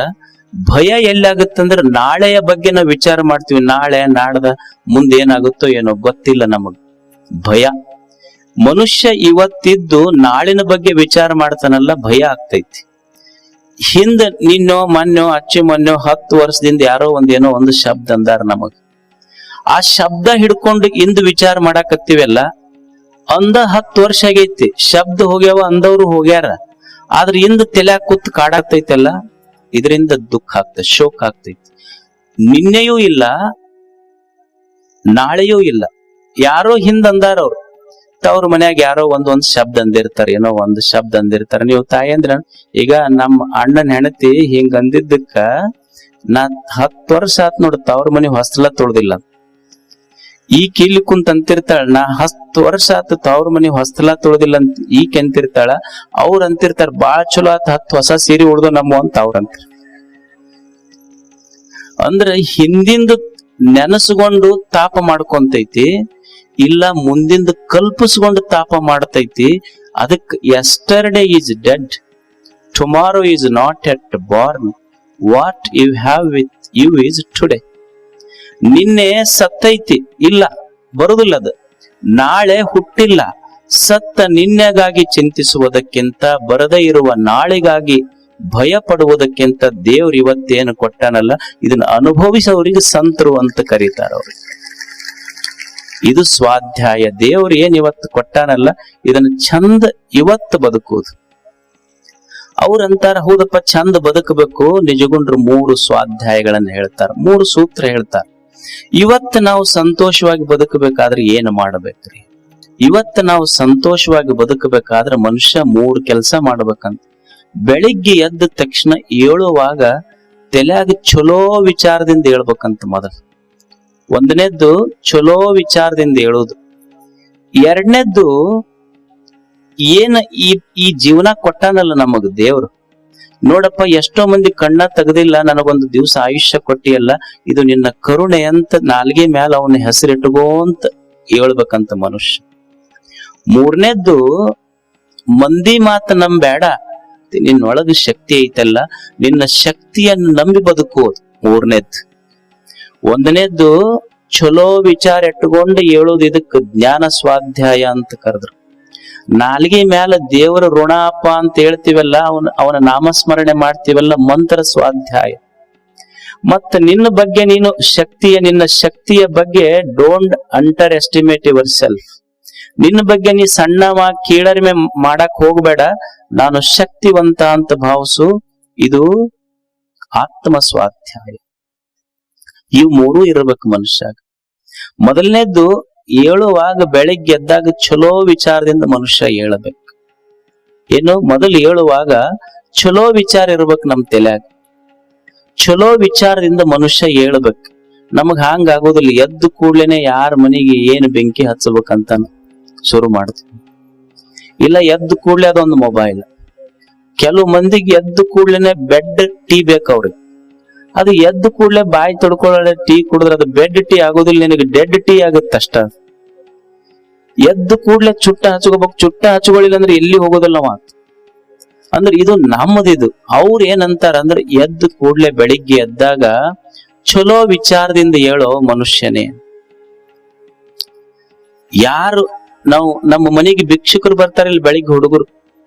ಭಯ ಎಲ್ಲಾಗತ್ತಂದ್ರ ನಾಳೆಯ ಬಗ್ಗೆ ನಾವು ವಿಚಾರ ಮಾಡ್ತೀವಿ. ನಾಳೆ ನಾಡ್ದ ಮುಂದೇನಾಗುತ್ತೋ ಏನೋ ಗೊತ್ತಿಲ್ಲ ನಮಗ್. ಭಯ. ಮನುಷ್ಯ ಇವತ್ತಿದ್ದು ನಾಳಿನ ಬಗ್ಗೆ ವಿಚಾರ ಮಾಡ್ತಾನಲ್ಲ, ಭಯ ಆಗ್ತೈತಿ. ಹಿಂದ ನಿನ್ನೋ ಮೊನ್ನೋ ಅಚ್ಚು ಮೊನ್ನೋ 10 ವರ್ಷದಿಂದ ಯಾರೋ ಒಂದೇನೋ ಒಂದು ಶಬ್ದ ಅಂದಾರ ನಮಗ್. ಆ ಶಬ್ದ ಹಿಡ್ಕೊಂಡು ಇಂದು ವಿಚಾರ ಮಾಡಾಕತ್ತೀವಲ್ಲ, ಅಂದ 10 ವರ್ಷ ಆಗೈತಿ, ಶಬ್ದ ಹೋಗ್ಯಾವ, ಅಂದವ್ರು ಹೋಗ್ಯಾರ. ಆದ್ರ ಇಂದ ತಲ್ಯಾಗ ಕೂತ್ ಕಾಡಾಗ್ತೈತಲ್ಲ, ಇದರಿಂದ ದುಃಖ ಆಗ್ತೈತಿ, ಶೋಕ ಆಗ್ತೈತಿ. ನಿನ್ನೆಯೂ ಇಲ್ಲ, ನಾಳೆಯೂ ಇಲ್ಲ. ಯಾರೋ ಹಿಂದ ಅಂದಾರ ಅವ್ರು, ಅವ್ರ ಮನ್ಯಾಗ ಯಾರೋ ಒಂದ್ ಶಬ್ದ ಅಂದಿರ್ತಾರ, ಏನೋ ಒಂದು ಶಬ್ದ ಅಂದಿರ್ತಾರ. ನೀವು ತಾಯಿ ಅಂದ್ರ, ಈಗ ನಮ್ಮ ಅಣ್ಣನ ಹೆಣತಿ ಹಿಂಗ ಅಂದಿದ್ದಕ್ಕ ನಾ 10 ವರ್ಷ ಆತ್ ನೋಡುತ್ತ ಅವ್ರ ಮನೆ ಹೊಸ್ತಲ ತೊಳ್ದಿಲ್ಲ. ಈ ಕಿಲ್ಲಿ ಕುಂತ ಅಂತಿರ್ತಾಳ, ನಾ 10 ವರ್ಷ ಆತ ಅವ್ರ ಮನೆ ಹೊಸ್ತಲ ತೊಳ್ದಿಲ್ಲ ಅಂತ ಈಕ ಅಂತಿರ್ತಾಳ. ಅವ್ರ ಅಂತಿರ್ತಾರ, ಬಾಳ ಚಲೋ ಆತ 10 ಹೊಸ ಸೀರೆ ಉಳ್ದು ನಮ್ಮ ಅಂತ ಅವ್ರಂತ. ಅಂದ್ರ ಹಿಂದಿಂದ ನೆನಸ್ಕೊಂಡು ತಾಪ ಮಾಡ್ಕೊಂತೈತಿ, ಇಲ್ಲ ಮುಂದಿಂದ ಕಲ್ಪಿಸ್ಕೊಂಡು ತಾಪ ಮಾಡ್ತೈತಿ. ಅದಕ್ಕೆ yesterday is dead, tomorrow is not yet born, what you have with you is today. ನಿನ್ನೆ ಸತ್ತೈತಿ, ಇಲ್ಲ ಬರುದಿಲ್ಲ ಅದು. ನಾಳೆ ಹುಟ್ಟಿಲ್ಲ. ಸತ್ತ ನಿನ್ನೆಗಾಗಿ ಚಿಂತಿಸುವುದಕ್ಕಿಂತ, ಬರದೇ ಇರುವ ನಾಳೆಗಾಗಿ ಭಯ ಪಡುವುದಕ್ಕಿಂತ ದೇವ್ರು ಇವತ್ತೇನು ಕೊಟ್ಟಾನಲ್ಲ, ಇದನ್ನ ಅನುಭವಿಸೋರಿಗೆ ಸಂತರು ಅಂತ ಕರೀತಾರ ಅವ್ರಿಗೆ. ಇದು ಸ್ವಾಧ್ಯಾಯ. ದೇವ್ರು ಏನ್ ಇವತ್ತು ಕೊಟ್ಟಾನಲ್ಲ, ಇದನ್ನ ಚಂದ ಇವತ್ತು ಬದುಕುವುದು. ಅವ್ರಂತಾರ, ಹೌದಪ್ಪ ಚಂದ ಬದುಕಬೇಕು. ನಿಜಗುಂಡ್ರು 3 ಸ್ವಾಧ್ಯಾಯಗಳನ್ನ ಹೇಳ್ತಾರ, 3 ಸೂತ್ರ ಹೇಳ್ತಾರ. ಇವತ್ತು ನಾವು ಸಂತೋಷವಾಗಿ ಬದುಕಬೇಕಾದ್ರೆ ಏನು ಮಾಡಬೇಕ್ರಿ? ಇವತ್ತು ನಾವು ಸಂತೋಷವಾಗಿ ಬದುಕಬೇಕಾದ್ರೆ ಮನುಷ್ಯ 3 ಕೆಲಸ ಮಾಡ್ಬೇಕಂತ. ಬೆಳಿಗ್ಗೆ ಎದ್ದ ತಕ್ಷಣ ಏಳುವಾಗ ತಲೆಯಾಗ ಚಲೋ ವಿಚಾರದಿಂದ ಹೇಳ್ಬೇಕಂತ. ಮೊದಲು 1ನೇದ್ದು ಚಲೋ ವಿಚಾರದಿಂದ ಹೇಳೋದು. 2ನೇದ್ದು ಏನ ಈ ಜೀವನ ಕೊಟ್ಟಾನಲ್ಲ ನಮಗ್ ದೇವ್ರು, ನೋಡಪ್ಪ ಎಷ್ಟೋ ಮಂದಿ ಕಣ್ಣ ತೆಗೆದಿಲ್ಲ, ನನಗೊಂದು ದಿವಸ ಆಯುಷ್ಯ ಕೊಟ್ಟಿಯಲ್ಲ, ಇದು ನಿನ್ನ ಕರುಣೆ ಅಂತ ನಾಲ್ಗೆ ಮ್ಯಾಲ ಅವನ ಹೆಸರಿಟ್ಟುಗೋಂತ ಹೇಳ್ಬೇಕಂತ ಮನುಷ್ಯ. 3ನೇದ್ದು ಮಂದಿ ಮಾತು ನಂಬೇಡ, ನಿನ್ನೊಳಗ ಶಕ್ತಿ ಐತಲ್ಲ, ನಿನ್ನ ಶಕ್ತಿಯನ್ನು ನಂಬಿ ಬದುಕುವುದು 3ನೇದ್ದು. 1ನೇದ್ದು ಚಲೋ ವಿಚಾರ ಇಟ್ಟುಕೊಂಡು ಹೇಳೋದು, ಇದಕ್ಕೆ ಜ್ಞಾನ ಸ್ವಾಧ್ಯಾಯ ಅಂತ ಕರೆದ್ರು. ನಾಲ್ಗೆ ಮ್ಯಾಲ ದೇವರ ಋಣಪ್ಪ ಅಂತ ಹೇಳ್ತೀವಲ್ಲ, ಅವನ ನಾಮಸ್ಮರಣೆ ಮಾಡ್ತೀವಲ್ಲ, ಮಂತ್ರ ಸ್ವಾಧ್ಯಾಯ. ಮತ್ತ ನಿನ್ನ ಬಗ್ಗೆ ನೀನು ನಿನ್ನ ಶಕ್ತಿಯ ಬಗ್ಗೆ don't under estimate your self. ನಿನ್ನ ಬಗ್ಗೆ ನೀ ಸಣ್ಣ ಕೀಳರಿಮೆ ಮಾಡಕ್ ಹೋಗ್ಬೇಡ, ನಾನು ಶಕ್ತಿವಂತ ಅಂತ ಭಾವಿಸು. ಇದು ಆತ್ಮ ಸ್ವಾಧ್ಯಾಯ. ಇವು 3 ಇರಬೇಕು ಮನುಷ್ಯಾಗ. ಮೊದಲನೇದ್ದು ಏಳುವಾಗ ಬೆಳಿಗ್ಗೆ ಎದ್ದಾಗ ಚಲೋ ವಿಚಾರದಿಂದ ಮನುಷ್ಯ ಹೇಳಬೇಕು. ಏನು? ಮೊದಲು ಏಳುವಾಗ ಚಲೋ ವಿಚಾರ ಇರ್ಬೇಕು ನಮ್ ತಲೆಯಾಗ. ಚಲೋ ವಿಚಾರದಿಂದ ಮನುಷ್ಯ ಹೇಳ್ಬೇಕು. ನಮಗ್ ಹಂಗ ಆಗೋದಿಲ್ಲ. ಎದ್ದು ಕೂಡ್ಲೇನೆ ಯಾರ ಮನೆಗೆ ಏನು ಬೆಂಕಿ ಹಚ್ಚಬೇಕಂತ ಶುರು ಮಾಡ್ತೀವಿ. ಇಲ್ಲ ಎದ್ದು ಕೂಡ್ಲೆ ಅದೊಂದು ಮೊಬೈಲ್. ಕೆಲವು ಮಂದಿಗೆ ಎದ್ದು ಕೂಡ್ಲೇನೆ ಬೆಡ್ ಟೀ ಬೇಕು ಅವ್ರಿಗೆ. ಅದು ಎದ್ದು ಕೂಡ್ಲೆ ಬಾಯಿ ತೊಡ್ಕೊಳ್ಳೆ ಟೀ ಕುಡಿದ್ರೆ ಅದು ಬೆಡ್ ಟೀ ಆಗೋದಿಲ್ಲ, ನಿನಗೆ ಡೆಡ್ ಟೀ ಆಗುತ್ತಷ್ಟ. ಎದ್ದು ಕೂಡ್ಲೆ ಚುಟ್ಟ ಹಚ್ಕೋಬೇಕು, ಚುಟ್ಟ ಹಚ್ಕೊಳ್ಳಿಲ್ಲ ಅಂದ್ರೆ ಎಲ್ಲಿ ಹೋಗೋದಿಲ್ಲ ಮಾತು. ಅಂದ್ರೆ ಇದು ನಮ್ಮದಿದು. ಅವ್ರು ಏನಂತಾರ ಅಂದ್ರೆ ಎದ್ದು ಕೂಡ್ಲೆ ಬೆಳಿಗ್ಗೆ ಎದ್ದಾಗ ಚಲೋ ವಿಚಾರದಿಂದ ಹೇಳೋ ಮನುಷ್ಯನೇ. ಯಾರು ನಾವು ನಮ್ಮ ಮನೆಗೆ ಭಿಕ್ಷುಕರು ಬರ್ತಾರಿಲ್ಲ ಬೆಳಿಗ್ಗೆ ಹುಡುಗರು,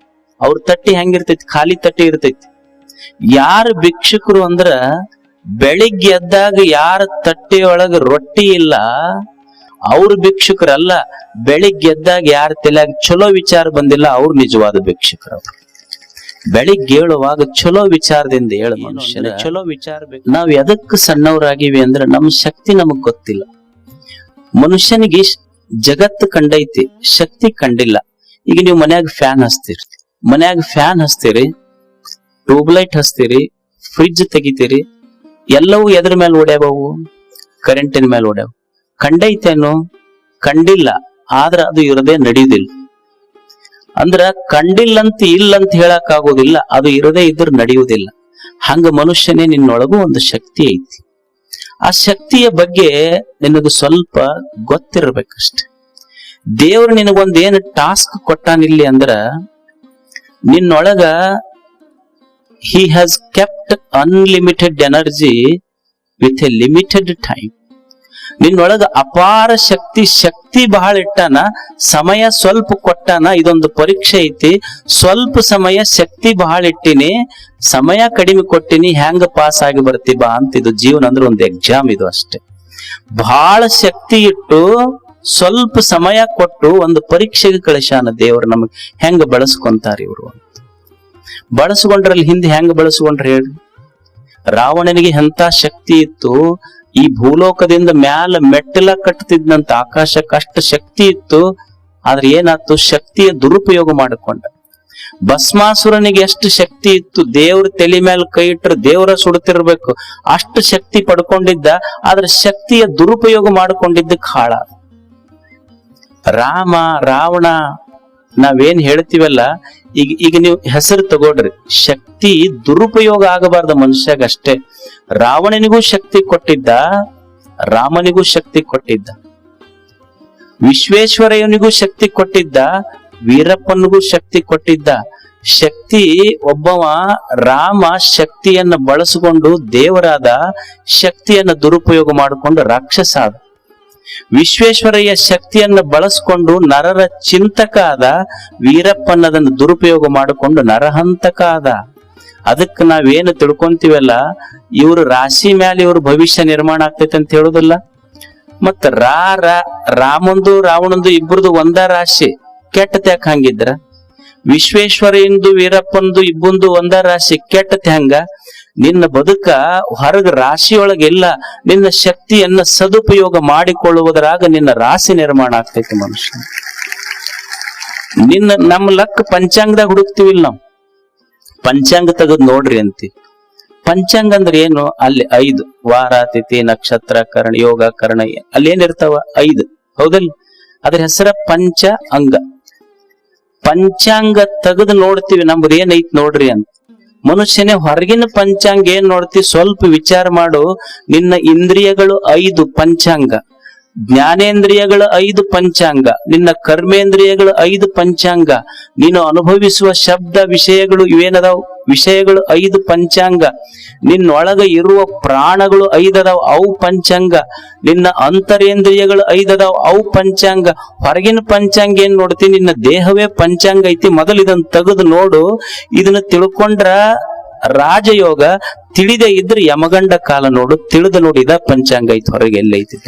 ಅವ್ರ ತಟ್ಟಿ ಹೆಂಗಿರ್ತೈತಿ? ಖಾಲಿ ತಟ್ಟಿ ಇರ್ತೈತಿ. ಯಾರು ಭಿಕ್ಷುಕರು ಅಂದ್ರ ಬೆಳಿಗ್ಗೆ ಎದ್ದಾಗ ಯಾರ ತಟ್ಟೆಯೊಳಗ ರೊಟ್ಟಿ ಇಲ್ಲ ಅವ್ರ ಭಿಕ್ಷುಕರಲ್ಲ. ಬೆಳಿಗ್ಗೆ ಎದ್ದಾಗ ಯಾರ ತಲೆಯಾಗ ಚಲೋ ವಿಚಾರ ಬಂದಿಲ್ಲ ಅವ್ರು ನಿಜವಾದ ಭಿಕ್ಷುಕರು. ಬೆಳಿಗ್ಗೆ ಹೇಳುವಾಗ ಚಲೋ ವಿಚಾರದಿಂದ ಹೇಳ ಮನುಷ್ಯನ. ಚಲೋ ವಿಚಾರ ಬೇಕು. ನಾವ್ ಎದಕ್ ಸಣ್ಣವರಾಗಿವಿ ಅಂದ್ರೆ ನಮ್ ಶಕ್ತಿ ನಮಗ್ ಗೊತ್ತಿಲ್ಲ. ಮನುಷ್ಯನಿಗೆ ಜಗತ್ತು ಕಂಡೈತಿ, ಶಕ್ತಿ ಕಂಡಿಲ್ಲ. ಈಗ ನೀವು ಮನ್ಯಾಗ ಫ್ಯಾನ್ ಹಚ್ತೀರಿ, ಟ್ಯೂಬ್ಲೈಟ್ ಹಚ್ತೀರಿ, ಫ್ರಿಡ್ಜ್ ತೆಗಿತೀರಿ, ಎಲ್ಲವೂ ಎದ್ರ ಮೇಲೆ ಓಡ್ಯಾವವು? ಕರೆಂಟಿನ ಮೇಲೆ ಓಡ್ಯಾವ. ಕಂಡೈತೇನು? ಕಂಡಿಲ್ಲ. ಆದ್ರ ಅದು ಇರದೆ ನಡೆಯುದಿಲ್ಲ. ಅಂದ್ರ ಕಂಡಿಲ್ಲಂತ ಇಲ್ಲಂತ ಹೇಳಕ್ ಆಗೋದಿಲ್ಲ, ಅದು ಇರದೇ ಇದ್ರ ನಡೆಯುವುದಿಲ್ಲ. ಹಂಗ ಮನುಷ್ಯನೇ ನಿನ್ನೊಳಗೂ ಒಂದು ಶಕ್ತಿ ಐತಿ. ಆ ಶಕ್ತಿಯ ಬಗ್ಗೆ ನಿನಗೆ ಸ್ವಲ್ಪ ಗೊತ್ತಿರ್ಬೇಕಷ್ಟೆ. ದೇವ್ರು ನಿನಗೊಂದ್ ಏನು ಟಾಸ್ಕ್ ಕೊಟ್ಟಾನಿಲ್ಲಿ ಅಂದ್ರ ನಿನ್ನೊಳಗ he has kept unlimited energy with a limited time. ನಿನ್ನೊಳಗ ಅಪಾರ ಶಕ್ತಿ ಬಹಳ ಇಟ್ಟಾನ, ಸಮಯ ಸ್ವಲ್ಪ ಕೊಟ್ಟಾನ. ಇದೊಂದು ಪರೀಕ್ಷೆ ಐತಿ. ಸ್ವಲ್ಪ ಸಮಯ ಶಕ್ತಿ ಬಹಳ ಇಟ್ಟಿನಿ, ಸಮಯ ಕಡಿಮೆ ಕೊಟ್ಟಿನಿ, ಹೆಂಗ ಪಾಸ್ ಆಗಿ ಬರ್ತಿ ಬಾ ಅಂತ. ಇದು ಜೀವನ ಅಂದ್ರೆ ಒಂದು ಎಕ್ಸಾಮ್. ಇದು ಅಷ್ಟೇ. ಬಹಳ ಶಕ್ತಿ ಇಟ್ಟು ಸ್ವಲ್ಪ ಸಮಯ ಕೊಟ್ಟು ಒಂದು ಪರೀಕ್ಷೆಗೆ ಕಳಿಸಾನ ದೇವರು. ನಮಗ್ ಹೆಂಗ ಬಳಸ್ಕೊಂತಾರ ಇವ್ರು? ಬಳಸ್ಕೊಂಡ್ರಲ್ಲಿ ಹಿಂದೆ ಹೆಂಗ ಬಳಸ್ಕೊಂಡ್ರ ಹೇಳಿ? ರಾವಣನಿಗೆ ಎಂತ ಶಕ್ತಿ ಇತ್ತು, ಈ ಭೂಲೋಕದಿಂದ ಮ್ಯಾಲ ಮೆಟ್ಟಲ ಕಟ್ಟುತ್ತಿದ್ದಂತ ಆಕಾಶಕ್ಕೆ ಅಷ್ಟು ಶಕ್ತಿ ಇತ್ತು. ಆದ್ರೆ ಏನಾಯ್ತು? ಶಕ್ತಿಯ ದುರುಪಯೋಗ ಮಾಡಿಕೊಂಡ. ಭಸ್ಮಾಸುರನಿಗೆ ಎಷ್ಟು ಶಕ್ತಿ ಇತ್ತು, ದೇವ್ರ ತಲೆ ಮೇಲೆ ಕೈ ಇಟ್ಟರೆ ದೇವರ ಸುಡುತ್ತಿರ್ಬೇಕು, ಅಷ್ಟು ಶಕ್ತಿ ಪಡ್ಕೊಂಡಿದ್ದ. ಆದ್ರೆ ಶಕ್ತಿಯ ದುರುಪಯೋಗ ಮಾಡಿಕೊಂಡಿದ್ದಕ್ಕೆ ಹಾಳ. ರಾವಣ ನಾವೇನ್ ಹೇಳ್ತೀವಲ್ಲ, ಈಗ ನೀವು ಹೆಸರು ತಗೊಳ್ರಿ, ಶಕ್ತಿ ದುರುಪಯೋಗ ಆಗಬಾರ್ದ ಮನುಷ್ಯಾಗ ಅಷ್ಟೇ. ರಾವಣನಿಗೂ ಶಕ್ತಿ ಕೊಟ್ಟಿದ್ದ, ರಾಮನಿಗೂ ಶಕ್ತಿ ಕೊಟ್ಟಿದ್ದ. ವಿಶ್ವೇಶ್ವರಯ್ಯನಿಗೂ ಶಕ್ತಿ ಕೊಟ್ಟಿದ್ದ, ವೀರಪ್ಪನಿಗೂ ಶಕ್ತಿ ಕೊಟ್ಟಿದ್ದ. ಶಕ್ತಿ ಒಬ್ಬವ ರಾಮ ಶಕ್ತಿಯನ್ನ ಬಳಸಿಕೊಂಡು ದೇವರಾದ, ಶಕ್ತಿಯನ್ನ ದುರುಪಯೋಗ ಮಾಡಿಕೊಂಡು ರಾಕ್ಷಸ ಆದ. ವಿಶ್ವೇಶ್ವರಯ್ಯ ಶಕ್ತಿಯನ್ನ ಬಳಸ್ಕೊಂಡು ನರರ ಚಿಂತಕ ಆದ, ವೀರಪ್ಪನದನ್ನು ದುರುಪಯೋಗ ಮಾಡಿಕೊಂಡು ನರಹಂತಕ ಆದ. ಅದಕ್ಕೆ ನಾವೇನು ತಿಳ್ಕೊಂತೀವಲ್ಲ, ಇವ್ರ ರಾಶಿ ಮ್ಯಾಲ ಇವ್ರ ಭವಿಷ್ಯ ನಿರ್ಮಾಣ ಆಗ್ತೈತೆ ಅಂತ ಹೇಳುದಿಲ್ಲ. ಮತ್ತ ರಾಮಂದು ರಾವಣಂದು ಇಬ್ಬರದು ಒಂದ ರಾಶಿ, ಕೆಟ್ಟತ್ ಯಾಕೆ ಹಂಗಿದ್ರ? ವಿಶ್ವೇಶ್ವರಯ್ಯಂದು ವೀರಪ್ಪಂದು ಇಬ್ಬಂದು ಒಂದ ರಾಶಿ, ಕೆಟ್ಟತ್ ಹೆಂಗ? ನಿನ್ನ ಬದುಕ ಹೊರಗ ರಾಶಿಯೊಳಗೆಲ್ಲ ನಿನ್ನ ಶಕ್ತಿಯನ್ನ ಸದುಪಯೋಗ ಮಾಡಿಕೊಳ್ಳುವುದರಾಗ ನಿನ್ನ ರಾಶಿ ನಿರ್ಮಾಣ ಆಗ್ತೈತಿ ಮನುಷ್ಯ. ನಮ್ಮ ಲಕ್ ಪಂಚಾಂಗದಾಗ ಹುಡುಕ್ತಿವಿಲ್ಲ ನಾವು. ಪಂಚಾಂಗ ತೆಗೆದು ನೋಡ್ರಿ ಅಂತೀವಿ. ಪಂಚಾಂಗ ಅಂದ್ರೆ ಏನು? ಅಲ್ಲಿ 5 ವಾರ, ತಿಥಿ, ನಕ್ಷತ್ರ, ಕರ್ಣ, ಯೋಗ, ಕರ್ಣ, ಅಲ್ಲಿ ಏನಿರ್ತಾವ 5, ಹೌದಲ್ಲ? ಅದ್ರ ಹೆಸರ ಪಂಚ ಅಂಗ. ಪಂಚಾಂಗ ತೆಗೆದು ನೋಡ್ತೀವಿ, ನಮ್ದು ಏನೈತ್ ನೋಡ್ರಿ ಅಂತ. ಮನುಷ್ಯನೇ ಹೊರಗಿನ ಪಂಚಾಂಗ ಏನ್ ನೋಡ್ತೀವಿ? ಸ್ವಲ್ಪ ವಿಚಾರ ಮಾಡು. ನಿನ್ನ ಇಂದ್ರಿಯಗಳು 5 ಪಂಚಾಂಗ, ಜ್ಞಾನೇಂದ್ರಿಯಗಳು 5 ಪಂಚಾಂಗ, ನಿನ್ನ ಕರ್ಮೇಂದ್ರಿಯಗಳು 5 ಪಂಚಾಂಗ, ನೀನು ಅನುಭವಿಸುವ ಶಬ್ದ ವಿಷಯಗಳು ಇವೇನದಾವ್ ವಿಷಯಗಳು 5 ಪಂಚಾಂಗ, ನಿನ್ನೊಳಗ ಇರುವ ಪ್ರಾಣಗಳು 5 ಅದಾವ್ ಅವು ಪಂಚಾಂಗ, ನಿನ್ನ ಅಂತರೇಂದ್ರಿಯಗಳು 5 ಅದಾವ್ ಅವು ಪಂಚಾಂಗ. ಹೊರಗಿನ ಪಂಚಾಂಗ ಏನ್ ನೋಡ್ತೀನಿ? ನಿನ್ನ ದೇಹವೇ ಪಂಚಾಂಗ ಐತಿ. ಮೊದಲು ಇದನ್ನ ತೆಗೆದು ನೋಡು. ಇದನ್ನ ತಿಳ್ಕೊಂಡ್ರ ರಾಜಯೋಗ, ತಿಳಿದೇ ಇದ್ರೆ ಯಮಗಂಡ ಕಾಲ ನೋಡು. ತಿಳಿದ ನೋಡಿದ ಪಂಚಾಂಗ ಐತಿ, ಹೊರಗೆ ಎಲ್ಲೈತಿ?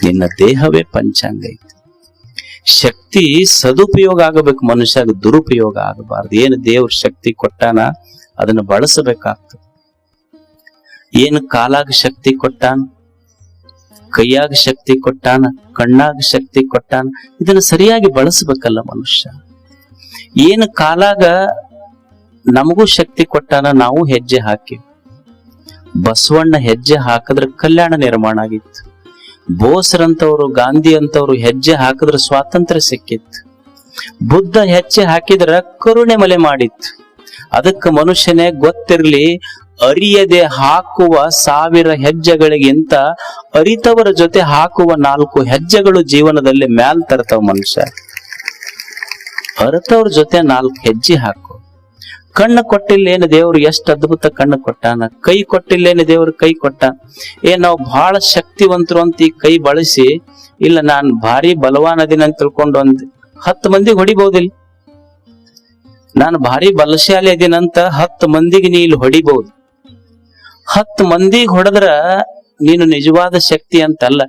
ನಿನ್ನ ದೇಹವೇ ಪಂಚಾಂಗ ಐತಿ. ಶಕ್ತಿ ಸದುಪಯೋಗ ಆಗಬೇಕು, ಮನುಷ್ಯಗ ದುರುಪಯೋಗ ಆಗಬಾರ್ದು. ಏನು ದೇವ್ರ ಶಕ್ತಿ ಕೊಟ್ಟಾನ ಅದನ್ನ ಬಳಸಬೇಕಾಗ್ತದೆ. ಏನು ಕಾಲಾಗ ಶಕ್ತಿ ಕೊಟ್ಟಾನ, ಕೈಯಾಗ ಶಕ್ತಿ ಕೊಟ್ಟಾನ, ಕಣ್ಣಾಗ ಶಕ್ತಿ ಕೊಟ್ಟಾನ, ಇದನ್ನ ಸರಿಯಾಗಿ ಬಳಸಬೇಕಲ್ಲ ಮನುಷ್ಯ. ಏನು ಕಾಲಾಗ ನಮಗೂ ಶಕ್ತಿ ಕೊಟ್ಟಾನ, ನಾವು ಹೆಜ್ಜೆ ಹಾಕಿವಿ. ಬಸವಣ್ಣ ಹೆಜ್ಜೆ ಹಾಕಿದ್ರೆ ಕಲ್ಯಾಣ ನಿರ್ಮಾಣ ಆಗಿತ್ತು. ಬೋಸ್ರಂತವ್ರು, ಗಾಂಧಿ ಅಂತವ್ರು ಹೆಜ್ಜೆ ಹಾಕಿದ್ರೆ ಸ್ವಾತಂತ್ರ್ಯ ಸಿಕ್ಕಿತ್ತು. ಬುದ್ಧ ಹೆಜ್ಜೆ ಹಾಕಿದ್ರ ಕರುಣೆ ಮಲೆ ಮಾಡಿತ್ತು. ಅದಕ್ಕೆ ಮನುಷ್ಯನೇ ಗೊತ್ತಿರ್ಲಿ, ಅರಿಯದೆ ಹಾಕುವ 1000 ಹೆಜ್ಜೆಗಳಿಗಿಂತ ಅರಿತವರ ಜೊತೆ ಹಾಕುವ 4 ಹೆಜ್ಜೆಗಳು ಜೀವನದಲ್ಲಿ ಮ್ಯಾಲ್ ತರ್ತಾವ. ಮನುಷ್ಯ ಅರಿತವ್ರ ಜೊತೆ 4 ಹೆಜ್ಜೆ ಹಾಕು. ಕಣ್ಣು ಕೊಟ್ಟಿಲ್ಲೇನು ದೇವ್ರು? ಎಷ್ಟು ಅದ್ಭುತ ಕಣ್ಣು ಕೊಟ್ಟಾನ. ಕೈ ಕೊಟ್ಟಿಲ್ಲೇನು ದೇವ್ರು? ಕೈ ಕೊಟ್ಟ. ನಾವು ಬಹಳ ಶಕ್ತಿವಂತರು ಅಂತ ಈ ಕೈ ಬಳಸಿ, ಇಲ್ಲ ನಾನ್ ಭಾರಿ ಬಲವಾನ್ ಅದಿನ ಅಂತ ತಿಳ್ಕೊಂಡು 10 ಮಂದಿಗೆ ಹೊಡಿಬಹುದಿಲ್ಲ. ನಾನು ಭಾರಿ ಬಲಶಾಲಿ ಅದಿನಂತ 10 ಮಂದಿಗೆ ನೀ ಇಲ್ಲಿ ಹೊಡಿಬಹುದು. 10 ಮಂದಿಗೆ ಹೊಡೆದ್ರ ನೀನು ನಿಜವಾದ ಶಕ್ತಿ ಅಂತಲ್ಲ.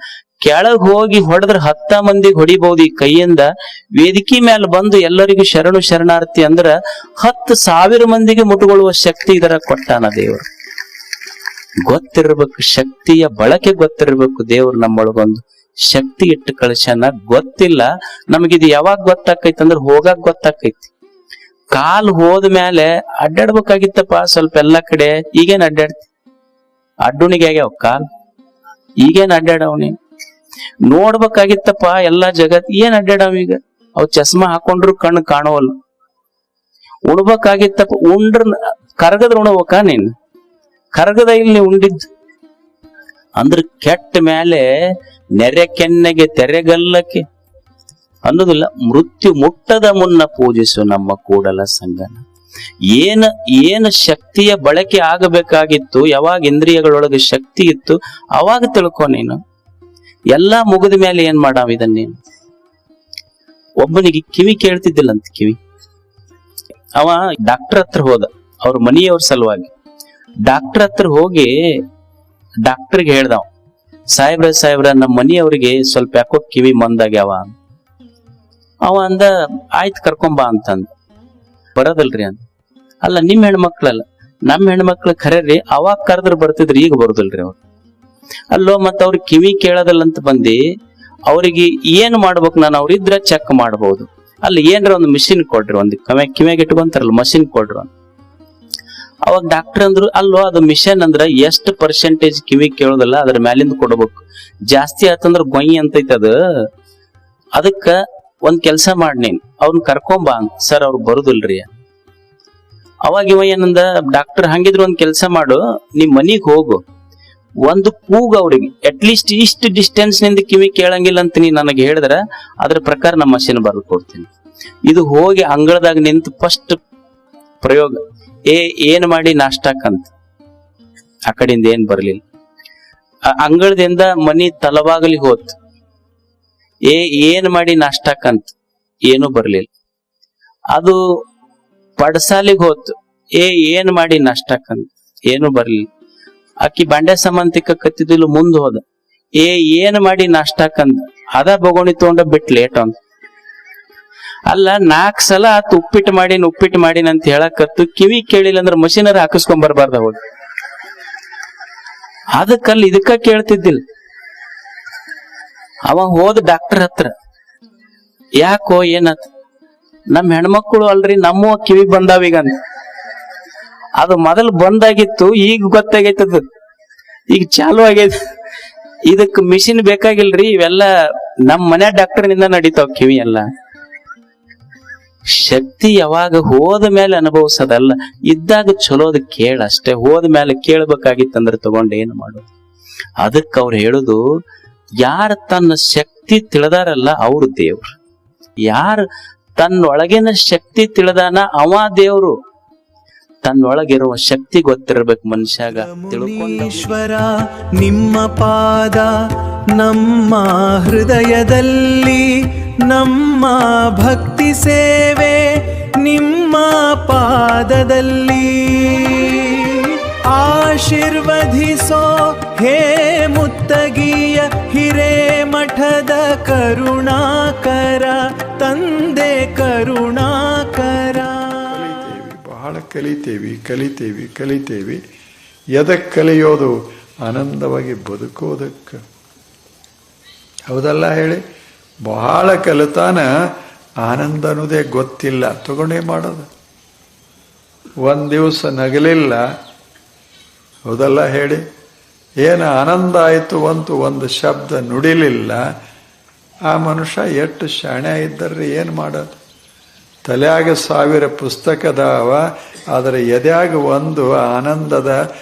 ಕೆಳಗ್ ಹೋಗಿ ಹೊಡೆದ್ರ 10 ಮಂದಿಗೆ ಹೊಡಿಬಹುದು ಈ ಕೈಯಿಂದ. ವೇದಿಕೆ ಮೇಲೆ ಬಂದು ಎಲ್ಲರಿಗೂ ಶರಣು ಶರಣಾರ್ಥಿ ಅಂದ್ರ 10,000 ಮಂದಿಗೆ ಮುಟ್ಟುಕೊಳ್ಳುವ ಶಕ್ತಿ ಇದರ ಕೊಟ್ಟಾನ ದೇವರು. ಗೊತ್ತಿರ್ಬೇಕು, ಶಕ್ತಿಯ ಬಳಕೆ ಗೊತ್ತಿರ್ಬೇಕು. ದೇವ್ರು ನಮ್ಮೊಳಗೊಂದು ಶಕ್ತಿ ಇಟ್ಟು ಕಳಿಸ್ಯಾನ. ಗೊತ್ತಿಲ್ಲ ನಮಗಿದು ಯಾವಾಗ ಗೊತ್ತಾಕೈತಿ ಅಂದ್ರೆ ಹೋಗಾಕ ಗೊತ್ತಾಕೈತಿ. ಕಾಲ್ ಹೋದ್ಮೇಲೆ ಅಡ್ಡಾಡ್ಬೇಕಾಗಿತ್ತಪ್ಪ ಸ್ವಲ್ಪ ಎಲ್ಲಾ ಕಡೆ. ಈಗೇನ್ ಅಡ್ಡಾಡ್ತಿ? ಅಡ್ಡುಣಿಗೆ ಆಗ್ಯಾವ ಕಾಲ್, ಈಗೇನ್ ಅಡ್ಡಾಡವನಿ? ನೋಡ್ಬೇಕಾಗಿತ್ತಪ್ಪ ಎಲ್ಲಾ ಜಗತ್, ಏನ್ ಅಡ್ಡಾಡವ ಈಗ? ಅವ್ ಚಸ್ಮಾ ಹಾಕೊಂಡ್ರು ಕಣ್ಣು ಕಾಣುವಲ್ಲ. ಉಣ್ಬೇಕಾಗಿತ್ತಪ್ಪ, ಉಂಡ್ರ ಕರಗದ್ರ ಉಣಬೇಕ? ನೀನ್ ಕರಗದ ಇಲ್ಲಿ ಉಂಡಿದ್ದು ಅಂದ್ರ ಕೆಟ್ಟ ಮೇಲೆ ನೆರೆ ಕೆನ್ನೆಗೆ ತೆರೆಗಲ್ಲಕ್ಕೆ ಅನ್ನೋದಿಲ್ಲ. ಮೃತ್ಯು ಮುಟ್ಟದ ಮುನ್ನ ಪೂಜಿಸು ನಮ್ಮ ಕೂಡಲ ಸಂಗನ. ಏನ ಶಕ್ತಿಯ ಬಳಕೆ ಆಗಬೇಕಾಗಿತ್ತು, ಯಾವಾಗ ಇಂದ್ರಿಯಗಳೊಳಗೆ ಶಕ್ತಿ ಇತ್ತು ಅವಾಗ ತಿಳ್ಕೊ. ನೀನು ಎಲ್ಲಾ ಮುಗಿದ ಮೇಲೆ ಏನ್ ಮಾಡಾವ ಇದನ್ನ ನೀನು? ಒಬ್ಬನಿಗೆ ಕಿವಿ ಕೇಳ್ತಿದ್ದಿಲ್ಲಂತ. ಕಿವಿ ಅವ ಡಾಕ್ಟರ್ ಹತ್ರ ಹೋದ, ಅವ್ರ ಮನೆಯವ್ರ ಸಲುವಾಗಿ. ಡಾಕ್ಟರ್ ಹತ್ರ ಹೋಗಿ ಡಾಕ್ಟರ್ಗೆ ಹೇಳ್ದವ, ಸಾಹೇಬ್ರ ನಮ್ಮ ಮನೆಯವ್ರಿಗೆ ಸ್ವಲ್ಪ ಯಾಕೋ ಕಿವಿ ಮಂದಾಗ್ಯಾವ. ಅವ ಅಂದ, ಆಯ್ತು ಕರ್ಕೊಂಬಾ ಅಂತಂದ. ಬರೋದಲ್ರಿ ಅಂದ. ಅಲ್ಲ ನಿಮ್ ಹೆಣ್ಮಕ್ಳಲ್ಲ, ನಮ್ ಹೆಣ್ಮಕ್ಳು ಖರೇರಿ ಅವಾಗ ಕರೆದ್ರ ಬರ್ತಿದ್ರಿ, ಈಗ ಬರುದಿಲ್ರಿ ಅವ್ರು. ಅಲ್ಲೋ ಮತ್ತ ಅವ್ರ ಕಿವಿ ಕೇಳೋದಲ್ಲಂತ ಬಂದಿ, ಅವ್ರಿಗೆ ಏನ್ ಮಾಡ್ಬೇಕು? ನಾನು ಅವ್ರಿದ್ರ ಚೆಕ್ ಮಾಡ್ಬೋದು. ಅಲ್ಲಿ ಏನ್ರ ಒಂದು ಮಿಷಿನ್ ಕೊಡ್ರಿ, ಒಂದು ಕಿವಿಯಾಗ ಇಟ್ಕೊಂತಾರಲ್ಲ ಮಷಿನ್ ಕೊಡ್ರಿ ಅಂತ. ಅವಾಗ ಡಾಕ್ಟರ್ ಅಂದ್ರು, ಅಲ್ಲೋ ಅದು ಮಿಷನ್ ಅಂದ್ರ ಎಷ್ಟು ಪರ್ಸೆಂಟೇಜ್ ಕಿವಿ ಕೇಳೋದಲ್ಲ ಅದ್ರ ಮ್ಯಾಲಿಂದ ಕೊಡ್ಬೇಕು. ಜಾಸ್ತಿ ಆತಂದ್ರ ಗೊಯ್ ಅಂತೈತಿ ಅದು. ಅದಕ್ಕ ಒಂದ್ ಕೆಲ್ಸ ಮಾಡಿ, ನೀನ್ ಅವ್ರನ್ನ ಕರ್ಕೊಂಬಾ ಅಂತ. ಸರ್ ಅವ್ರು ಬರುದಿಲ್ರಿ. ಅವಾಗ ಇವ ಏನಂದ, ಡಾಕ್ಟರ್ ಹಂಗಿದ್ರು ಒಂದ್ ಕೆಲ್ಸ ಮಾಡು, ನಿಮ್ ಮನಿಗ್ ಹೋಗು, ಒಂದು ಕೂಗು ಅವ್ರಿಗೆ ಅಟ್ಲೀಸ್ಟ್ ಇಷ್ಟು ಡಿಸ್ಟೆನ್ಸ್ ನಿಂದ ಕಿವಿ ಕೇಳಂಗಿಲ್ಲ ಅಂತ ನೀ ನನಗೆ ಹೇಳಿದ್ರೆ ಅದ್ರ ಪ್ರಕಾರ ನಮ್ಮ ಮಷಿನ್ ಬರ್ದು ಕೊಡ್ತೀನಿ. ಇದು ಹೋಗಿ ಅಂಗಳದಾಗ ನಿಂತು ಫಸ್ಟ್ ಪ್ರಯೋಗ, ಏನ್ ಮಾಡಿ ನಾಷ್ಟಾಕಂತ ಆ ಕಡೆಯಿಂದ ಏನ್ ಬರ್ಲಿಲ್ಲ. ಅಂಗಳದಿಂದ ಮನಿ ತಲವಾಗಲಿಗೆ ಹೋತ್, ಏನ್ ಮಾಡಿ ನಾಷ್ಟಾಕಂತ ಏನು ಬರ್ಲಿಲ್ಲ. ಅದು ಪಡ್ಸಾಲಿಗೆ ಹೋತು, ಏನ್ ಮಾಡಿ ನಾಷ್ಟಾಕಂತ ಏನು ಬರ್ಲಿಲ್ಲ. ಆಕಿ ಬಾಂಡೆ ಸಮಾಂತಿಕ ಕತ್ತಿದ್ಲು, ಮುಂದ್ ಹೋದ, ಏನ್ ಮಾಡಿ ನಾಷ್ಟಾಕಂದ ಅದ ಬಗೋಣಿ ತಗೊಂಡ ಬಿಟ್ ಲೇಟ್ ಅಂತ. ಅಲ್ಲ 4 ಸಲ ಆತ ಉಪ್ಪಿಟ್ಟು ಮಾಡಿನ ಅಂತ ಹೇಳಕತ್ತು, ಕಿವಿ ಕೇಳಿಲ್ಲ ಅಂದ್ರೆ ಮಷಿನರಿ ಹಾಕಿಸ್ಕೊಂಡ್ ಬರ್ಬಾರ್ದ ಹೋಗಿ. ಅದಕ್ಕಲ್ಲಿ ಇದಕ್ಕ ಕೇಳ್ತಿದ್ದಿಲ್ಲ. ಅವ ಹೋದ ಡಾಕ್ಟರ್ ಹತ್ರ, ಯಾಕೋ ಏನತ್, ನಮ್ ಹೆಣ್ಮಕ್ಳು ಅಲ್ರಿ ನಮ್ಮ ಕಿವಿ ಬಂದಾವೀಗಂತ. ಅದು ಮೊದಲು ಬಂದಾಗಿತ್ತು, ಈಗ ಗೊತ್ತಾಗೈತದ, ಈಗ ಚಾಲು ಆಗೈತಿ. ಇದಕ್ ಮಿಷಿನ್ ಬೇಕಾಗಿಲ್ರಿ, ಇವೆಲ್ಲ ನಮ್ ಮನೆ ಡಾಕ್ಟರ್ನಿಂದ ನಡೀತಾವ ಕಿವಿ ಎಲ್ಲ. ಶಕ್ತಿ ಯಾವಾಗ ಹೋದ ಮೇಲೆ ಅನುಭವಿಸೋದಲ್ಲ, ಇದ್ದಾಗ ಚಲೋದ್ ಕೇಳ ಅಷ್ಟೇ. ಹೋದ ಮೇಲೆ ಕೇಳ್ಬೇಕಾಗಿತ್ತಂದ್ರೆ ತಗೊಂಡು ಏನು ಮಾಡೋದು. ಅದಕ್ಕೆ ಅವ್ರು ಹೇಳುದು, ಯಾರು ತನ್ನ ಶಕ್ತಿ ತಿಳಿದಾರಲ್ಲ ಅವ್ರು ದೇವ್ರು. ಯಾರು ತನ್ನೊಳಗಿನ ಶಕ್ತಿ ತಿಳಿದಾನ ಅವ ದೇವ್ರು. ತನ್ನೊಳಗಿರುವ ಶಕ್ತಿ ಗೊತ್ತಿರಬೇಕು ಮನುಷ್ಯಾಗ. ತಿಳ್ಕೊಂಡೀಶ್ವರ ನಿಮ್ಮ ಪಾದ ನಮ್ಮ ಹೃದಯದಲ್ಲಿ, ನಮ್ಮ ಭಕ್ತಿ ಸೇವೆ ನಿಮ್ಮ ಪಾದದಲ್ಲಿ. ಆಶೀರ್ವದಿಸೋ ಹೇ ಮುತ್ತಗಿಯ ಹಿರೇಮಠದ ಕರುಣಾಕರ, ತಂದೆ ಕರುಣಾಕರ. ಬಹಳ ಕಲಿತೇವಿ. ಎದಕ್ಕೆ ಕಲಿಯೋದು? ಆನಂದವಾಗಿ ಬದುಕೋದಕ್ಕೆ. ಹೌದಲ್ಲ ಹೇಳಿ? ಬಹಳ ಕಲಿತಾನ ಆನಂದ ಅನ್ನೋದೇ ಗೊತ್ತಿಲ್ಲ, ತಗೊಂಡೇ ಮಾಡೋದು. ಒಂದು ದಿವಸ ನಗಲಿಲ್ಲ, ಹೌದಲ್ಲ ಹೇಳಿ? ಏನು ಆನಂದ ಆಯಿತು ಅಂತು ಒಂದು ಶಬ್ದ ನುಡಿಲಿಲ್ಲ, ಆ ಮನುಷ್ಯ ಎಷ್ಟು ಶಾಣೆ ಇದ್ದರ್ರಿ ಏನು ಮಾಡೋದು? ತಲೆಯಾಗ 1000 ಪುಸ್ತಕದವ, ಆದರೆ ಎದ್ಯಾಗ ಒಂದು ಆನಂದದ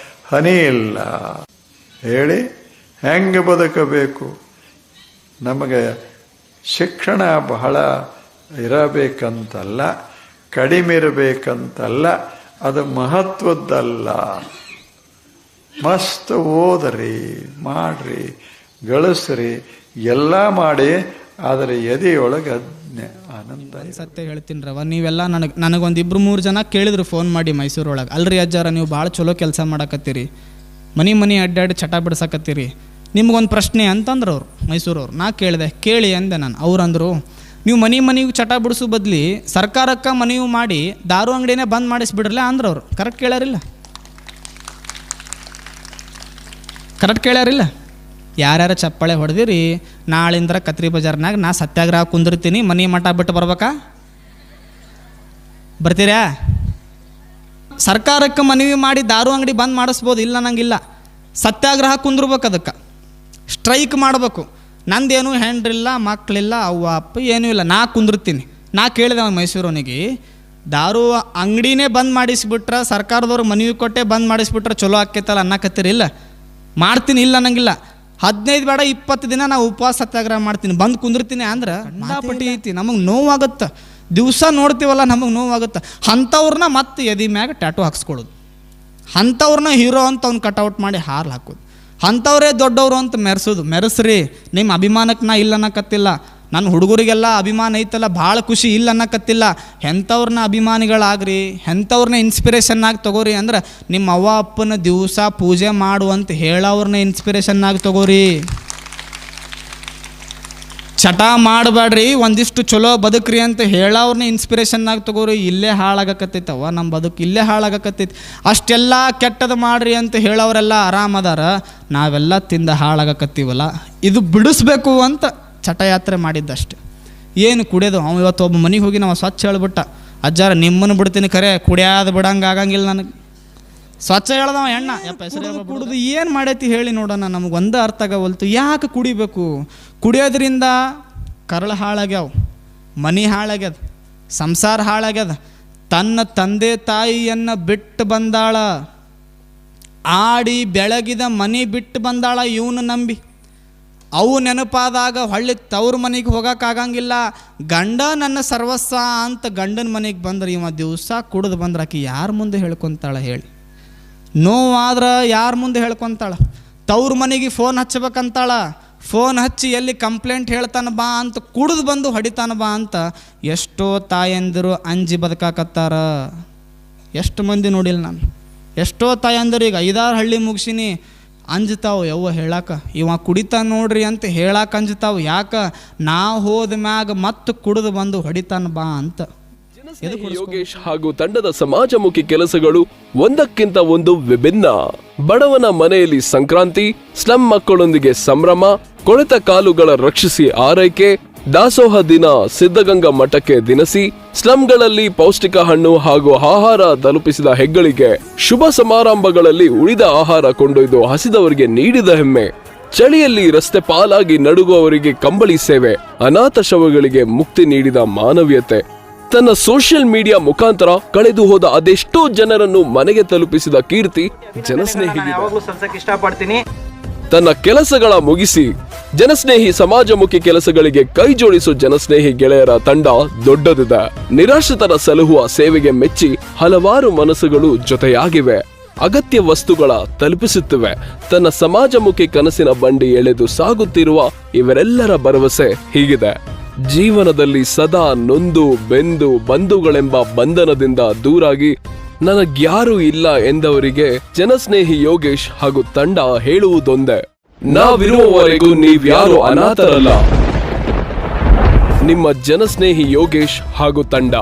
ಹನಿ ಇಲ್ಲ. ಹೇಳಿ ಹೆಂಗೆ ಬದುಕಬೇಕು? ನಮಗೆ ಶಿಕ್ಷಣ ಬಹಳ ಇರಬೇಕಂತಲ್ಲ, ಕಡಿಮೆ ಇರಬೇಕಂತಲ್ಲ, ಅದು ಮಹತ್ವದ್ದಲ್ಲ. ಮಸ್ತ್ ಓದ್ರಿ, ಮಾಡ್ರಿ, ಗಳಿಸ್ರಿ, ಎಲ್ಲ ಮಾಡಿ, ಆದರೆ ಎದೆಯೊಳಗೆ ಆನಂದ. ಸತ್ಯ ಹೇಳ್ತೀನಿ ರವ, ನೀವೆಲ್ಲ ನನಗೊಂದು 2-3 ಜನ ಕೇಳಿದ್ರು ಫೋನ್ ಮಾಡಿ ಮೈಸೂರೊಳಗೆ, ಅಲ್ರಿ ಅಜ್ಜಾರ ನೀವು ಭಾಳ ಚಲೋ ಕೆಲಸ ಮಾಡಕತ್ತೀರಿ, ಮನೆ ಅಡ್ಡಾಡಿ ಚಟ ಬಿಡ್ಸಕತ್ತೀರಿ, ನಿಮ್ಗೊಂದು ಪ್ರಶ್ನೆ ಅಂತಂದ್ರು ಅವ್ರು ಮೈಸೂರವ್ರು. ನಾ ಕೇಳಿದೆ, ಕೇಳಿ ಅಂದೆ ನಾನು. ಅವ್ರಂದ್ರು, ನೀವು ಮನೆಗೆ ಚಟ ಬಿಡಿಸೋ ಬದ್ಲಿ ಸರ್ಕಾರಕ್ಕೆ ಮನವಿ ಮಾಡಿ ದಾರು ಅಂಗಡಿನೇ ಬಂದ್ ಮಾಡಿಸ್ಬಿಡ್ರಲ್ಲ ಅಂದ್ರು ಅವ್ರು. ಕರೆಕ್ಟ್ ಕೇಳ್ಯಾರಿಲ್ಲ? ಯಾರ್ಯಾರು ಚಪ್ಪಾಳೆ ಹೊಡೆದಿರಿ, ನಾಳಿಂದ್ರ ಕತ್ರಿ ಬಜಾರ್ನಾಗ ನಾ ಸತ್ಯಾಗ್ರಹ ಕುಂದಿರ್ತೀನಿ, ಮನೆ ಮಠ ಬಿಟ್ಟು ಬರ್ತೀರಾ? ಸರ್ಕಾರಕ್ಕೆ ಮನವಿ ಮಾಡಿ ದಾರು ಅಂಗಡಿ ಬಂದ್ ಮಾಡಿಸ್ಬೋದು, ಇಲ್ಲ ನಂಗಿಲ್ಲ. ಸತ್ಯಾಗ್ರಹ ಕುಂದಿರ್ಬೇಕು, ಅದಕ್ಕೆ ಸ್ಟ್ರೈಕ್ ಮಾಡಬೇಕು. ನಂದೇನು ಹೆಂಡ್ರಿಲ್ಲ, ಮಕ್ಕಳಿಲ್ಲ, ಅವ್ವ ಅಪ್ಪ ಏನೂ ಇಲ್ಲ, ನಾ ಕುಂದಿರ್ತೀನಿ. ನಾ ಕೇಳಿದೆ ಮೈಸೂರವನಿಗೆ, ದಾರು ಅಂಗಡಿನೇ ಬಂದ್ ಮಾಡಿಸ್ಬಿಟ್ರೆ, ಸರ್ಕಾರದವ್ರು ಮನವಿ ಕೊಟ್ಟೆ ಬಂದ್ ಮಾಡಿಸ್ಬಿಟ್ರೆ ಚಲೋ ಆಕ್ಕೈತಲ್ಲ ಅನ್ನಕತ್ತೀರಿ? ಇಲ್ಲ, ಮಾಡ್ತೀನಿ, ಇಲ್ಲ ಅನ್ನಂಗಿಲ್ಲ. 15 ಬೇಡ 20 ದಿನ ನಾವು ಉಪವಾಸ ಸತ್ಯಾಗ್ರಹ ಮಾಡ್ತೀನಿ, ಬಂದು ಕುಂದಿರ್ತೀನಿ ಅಂದ್ರೆ ಕಂಡಾಪಟ್ಟಿ ಐತಿ. ನಮಗೆ ನೋವಾಗುತ್ತೆ, ದಿವಸ ನೋಡ್ತೀವಲ್ಲ, ನಮಗೆ ನೋವಾಗುತ್ತೆ. ಅಂಥವ್ರನ್ನ ಮತ್ತೆ ಎದಿ ಮ್ಯಾಗ ಟ್ಯಾಟು ಹಾಕ್ಸ್ಕೊಳ್ಳೋದು, ಅಂಥವ್ರನ್ನ ಹೀರೋ ಅಂತ ಅವ್ನು ಕಟ್ಔಟ್ ಮಾಡಿ ಹಾರ್ಲು ಹಾಕೋದು, ಅಂಥವ್ರೇ ದೊಡ್ಡವರು ಅಂತ ಮೆರೆಸ್ರಿ. ನಿಮ್ಮ ಅಭಿಮಾನಕ್ಕೆ ನಾ ಇಲ್ಲ ಅನ್ನಕತ್ತಿಲ್ಲ, ನನ್ನ ಹುಡುಗರಿಗೆಲ್ಲ ಅಭಿಮಾನ ಐತಲ್ಲ ಭಾಳ ಖುಷಿ, ಇಲ್ಲ ಅನ್ನಕತ್ತಿಲ್ಲ. ಎಂಥವ್ರನ್ನ ಅಭಿಮಾನಿಗಳಾಗ್ರಿ, ಎಂಥವ್ರನ್ನ ಇನ್ಸ್ಪಿರೇಷನ್ನಾಗಿ ತಗೋರಿ. ಅಂದ್ರೆ ನಿಮ್ಮ ಅವ್ವ ಅಪ್ಪನ ದಿವಸ ಪೂಜೆ ಮಾಡುವಂತ ಹೇಳೋವ್ರನ್ನ ಇನ್ಸ್ಪಿರೇಷನ್ನಾಗಿ ತಗೋರಿ. ಚಟ ಮಾಡಬೇಡ್ರಿ, ಒಂದಿಷ್ಟು ಚಲೋ ಬದುಕ್ರಿ ಅಂತ ಹೇಳೋವ್ರನ್ನ ಇನ್ಸ್ಪಿರೇಷನ್ನಾಗಿ ತಗೋರಿ. ಇಲ್ಲೇ ಹಾಳಾಗಕತ್ತೈತವ ನಮ್ಮ ಬದುಕು, ಇಲ್ಲೇ ಹಾಳಾಗಕತ್ತೈತಿ. ಅಷ್ಟೆಲ್ಲ ಕೆಟ್ಟದು ಮಾಡ್ರಿ ಅಂತ ಹೇಳೋರೆಲ್ಲ ಆರಾಮದಾರ, ನಾವೆಲ್ಲ ತಿಂದ ಹಾಳಾಗಕತ್ತೀವಲ್ಲ. ಇದು ಬಿಡಿಸ್ಬೇಕು ಅಂತ ಚಟಯಾತ್ರೆ ಮಾಡಿದ್ದಷ್ಟೆ. ಏನು ಕುಡಿಯೋದು? ಅವ ಇವತ್ತು ಒಬ್ಬ ಮನೆಗೆ ಹೋಗಿ ನಾವು ಸ್ವಚ್ಛ ಹೇಳ್ಬಿಟ್ಟ, ಅಜ್ಜಾರ ನಿಮ್ಮನ್ನು ಬಿಡ್ತೀನಿ ಖರೆ, ಕುಡಿಯೋದು ಬಿಡಂಗೆ ಆಗಂಗಿಲ್ಲ ನನಗೆ. ಸ್ವಚ್ಛ ಹೇಳ್ದವ ಎಣ್ಣ ಕುಡಿದು ಏನು ಮಾಡೈತಿ ಹೇಳಿ ನೋಡೋಣ. ನಮಗೆ ಒಂದು ಅರ್ಥ ಆಗವಲ್ತು, ಯಾಕೆ ಕುಡಿಬೇಕು? ಕುಡಿಯೋದ್ರಿಂದ ಕರಳು ಹಾಳಾಗ್ಯಾವ, ಮನೆ ಹಾಳಾಗ್ಯದ, ಸಂಸಾರ ಹಾಳಾಗ್ಯದ. ತನ್ನ ತಂದೆ ತಾಯಿಯನ್ನು ಬಿಟ್ಟು ಬಂದಾಳ, ಆಡಿ ಬೆಳಗಿದ ಮನೆ ಬಿಟ್ಟು ಬಂದಾಳ ಇವನು ನಂಬಿ. ಅವು ನೆನಪಾದಾಗ ಹೊಳ್ಳಿ ತವ್ರ ಮನೆಗೆ ಹೋಗೋಕ್ಕಾಗಂಗಿಲ್ಲ. ಗಂಡ ನನ್ನ ಸರ್ವಸ್ವ ಅಂತ ಗಂಡನ ಮನೆಗೆ ಬಂದ್ರೆ ಇವ ದಿವಸ ಕುಡಿದು ಬಂದ್ರೆ ಆಕಿ ಯಾರ ಮುಂದೆ ಹೇಳ್ಕೊತಾಳ ಹೇಳಿ? ನೋವಾದ್ರೆ ಯಾರ ಮುಂದೆ ಹೇಳ್ಕೊತಾಳ? ತವ್ರ ಮನೆಗೆ ಫೋನ್ ಹಚ್ಚಬೇಕಂತಾಳ. ಫೋನ್ ಹಚ್ಚಿ ಎಲ್ಲಿ ಕಂಪ್ಲೇಂಟ್ ಹೇಳ್ತಾನ ಬಾ ಅಂತ ಕುಡಿದು ಬಂದು ಹೊಡಿತಾನ ಬಾ ಅಂತ ಎಷ್ಟೋ ತಾಯಂದಿರು ಅಂಜಿ ಬದುಕಾಕತ್ತಾರ. ಎಷ್ಟು ಮಂದಿ ನೋಡಿಲ್ಲ ನಾನು. ಎಷ್ಟೋ ತಾಯಂದಿರು ಈಗ 5-6 ಹಳ್ಳಿ ಮುಗಿಸಿನಿ ಅಂಜ್ತಾವು ಯವ್ವ ಹೇಳಾಕ, ಇವ ಕುಡಿತಾ ನೋಡ್ರಿ ಅಂತ ಹೇಳಾಕ ಅಂಜ್ತಾವು. ಯಾಕ? ನಾ ಹೋದ ಮ್ಯಾಗ ಮತ್ತೆ ಕುಡಿದು ಬಂದು ಹೊಡಿತಾನ ಬಾ ಅಂತ. ಯೋಗೇಶ್ ಹಾಗೂ ತಂಡದ ಸಮಾಜಮುಖಿ ಕೆಲಸಗಳು ಒಂದಕ್ಕಿಂತ ಒಂದು ವಿಭಿನ್ನ. ಬಡವನ ಮನೆಯಲ್ಲಿ ಸಂಕ್ರಾಂತಿ, ಸ್ಲಂ ಮಕ್ಕಳೊಂದಿಗೆ ಸಂಭ್ರಮ, ಕೊಳೆತ ಕಾಲುಗಳ ರಕ್ಷಿಸಿ ಆರೈಕೆ, ದಾಸೋಹ ದಿನ, ಸಿದ್ಧಗಂಗಾ ಮಠಕ್ಕೆ ದಿನಸಿ, ಸ್ಲಂಗಳಲ್ಲಿ ಪೌಷ್ಟಿಕ ಹಣ್ಣು ಹಾಗೂ ಆಹಾರ ತಲುಪಿಸಿದ ಹೆಗ್ಗಳಿಗೆ, ಶುಭ ಸಮಾರಂಭಗಳಲ್ಲಿ ಉಳಿದ ಆಹಾರ ಕೊಂಡೊಯ್ದು ಹಸಿದವರಿಗೆ ನೀಡಿದ ಹೆಮ್ಮೆ, ಚಳಿಯಲ್ಲಿ ರಸ್ತೆ ಪಾಲಾಗಿ ನಡುಗುವವರಿಗೆ ಕಂಬಳಿ ಸೇವೆ, ಅನಾಥ ಶವಗಳಿಗೆ ಮುಕ್ತಿ ನೀಡಿದ ಮಾನವೀಯತೆ, ತನ್ನ ಸೋಷಿಯಲ್ ಮೀಡಿಯಾ ಮುಖಾಂತರ ಕಳೆದು ಹೋದ ಅದೆಷ್ಟೋ ಜನರನ್ನು ಮನೆಗೆ ತಲುಪಿಸಿದ ಕೀರ್ತಿ ಜನಸ್ನೇಹಿಗೆ. ಇಷ್ಟಪಡ್ತೀನಿ. ತನ್ನ ಕೆಲಸಗಳ ಮುಗಿಸಿ ಜನಸ್ನೇಹಿ ಸಮಾಜಮುಖಿ ಕೆಲಸಗಳಿಗೆ ಕೈ ಜೋಡಿಸೋ ಜನಸ್ನೇಹಿ ಗೆಳೆಯರ ತಂಡ ದೊಡ್ಡದಿದೆ. ನಿರಾಶ್ರಿತರ ಸಲಹುವ ಸೇವೆಗೆ ಮೆಚ್ಚಿ ಹಲವಾರು ಮನಸ್ಸುಗಳು ಜೊತೆಯಾಗಿವೆ. ಅಗತ್ಯ ವಸ್ತುಗಳ ತಲುಪಿಸುತ್ತಿವೆ. ತನ್ನ ಸಮಾಜಮುಖಿ ಕನಸಿನ ಬಂಡಿ ಎಳೆದು ಸಾಗುತ್ತಿರುವ ಇವರೆಲ್ಲರ ಭರವಸೆ ಹೀಗಿದೆ: ಜೀವನದಲ್ಲಿ ಸದಾ ನೊಂದು ಬೆಂದು ಬಂಧುಗಳೆಂಬ ಬಂಧನದಿಂದ ದೂರಾಗಿ ನನಗ್ಯಾರೂ ಇಲ್ಲ ಎಂದವರಿಗೆ ಜನಸ್ನೇಹಿ ಯೋಗೇಶ್ ಹಾಗೂ ತಂಡ ಹೇಳುವುದೊಂದೇ: ನಾವಿರುವವರೆಗೂ ನೀವ್ಯಾರು ಅನಾಥರಲ್ಲ. ನಿಮ್ಮ ಜನಸ್ನೇಹಿ ಯೋಗೇಶ್ ಹಾಗೂ ತಂಡ.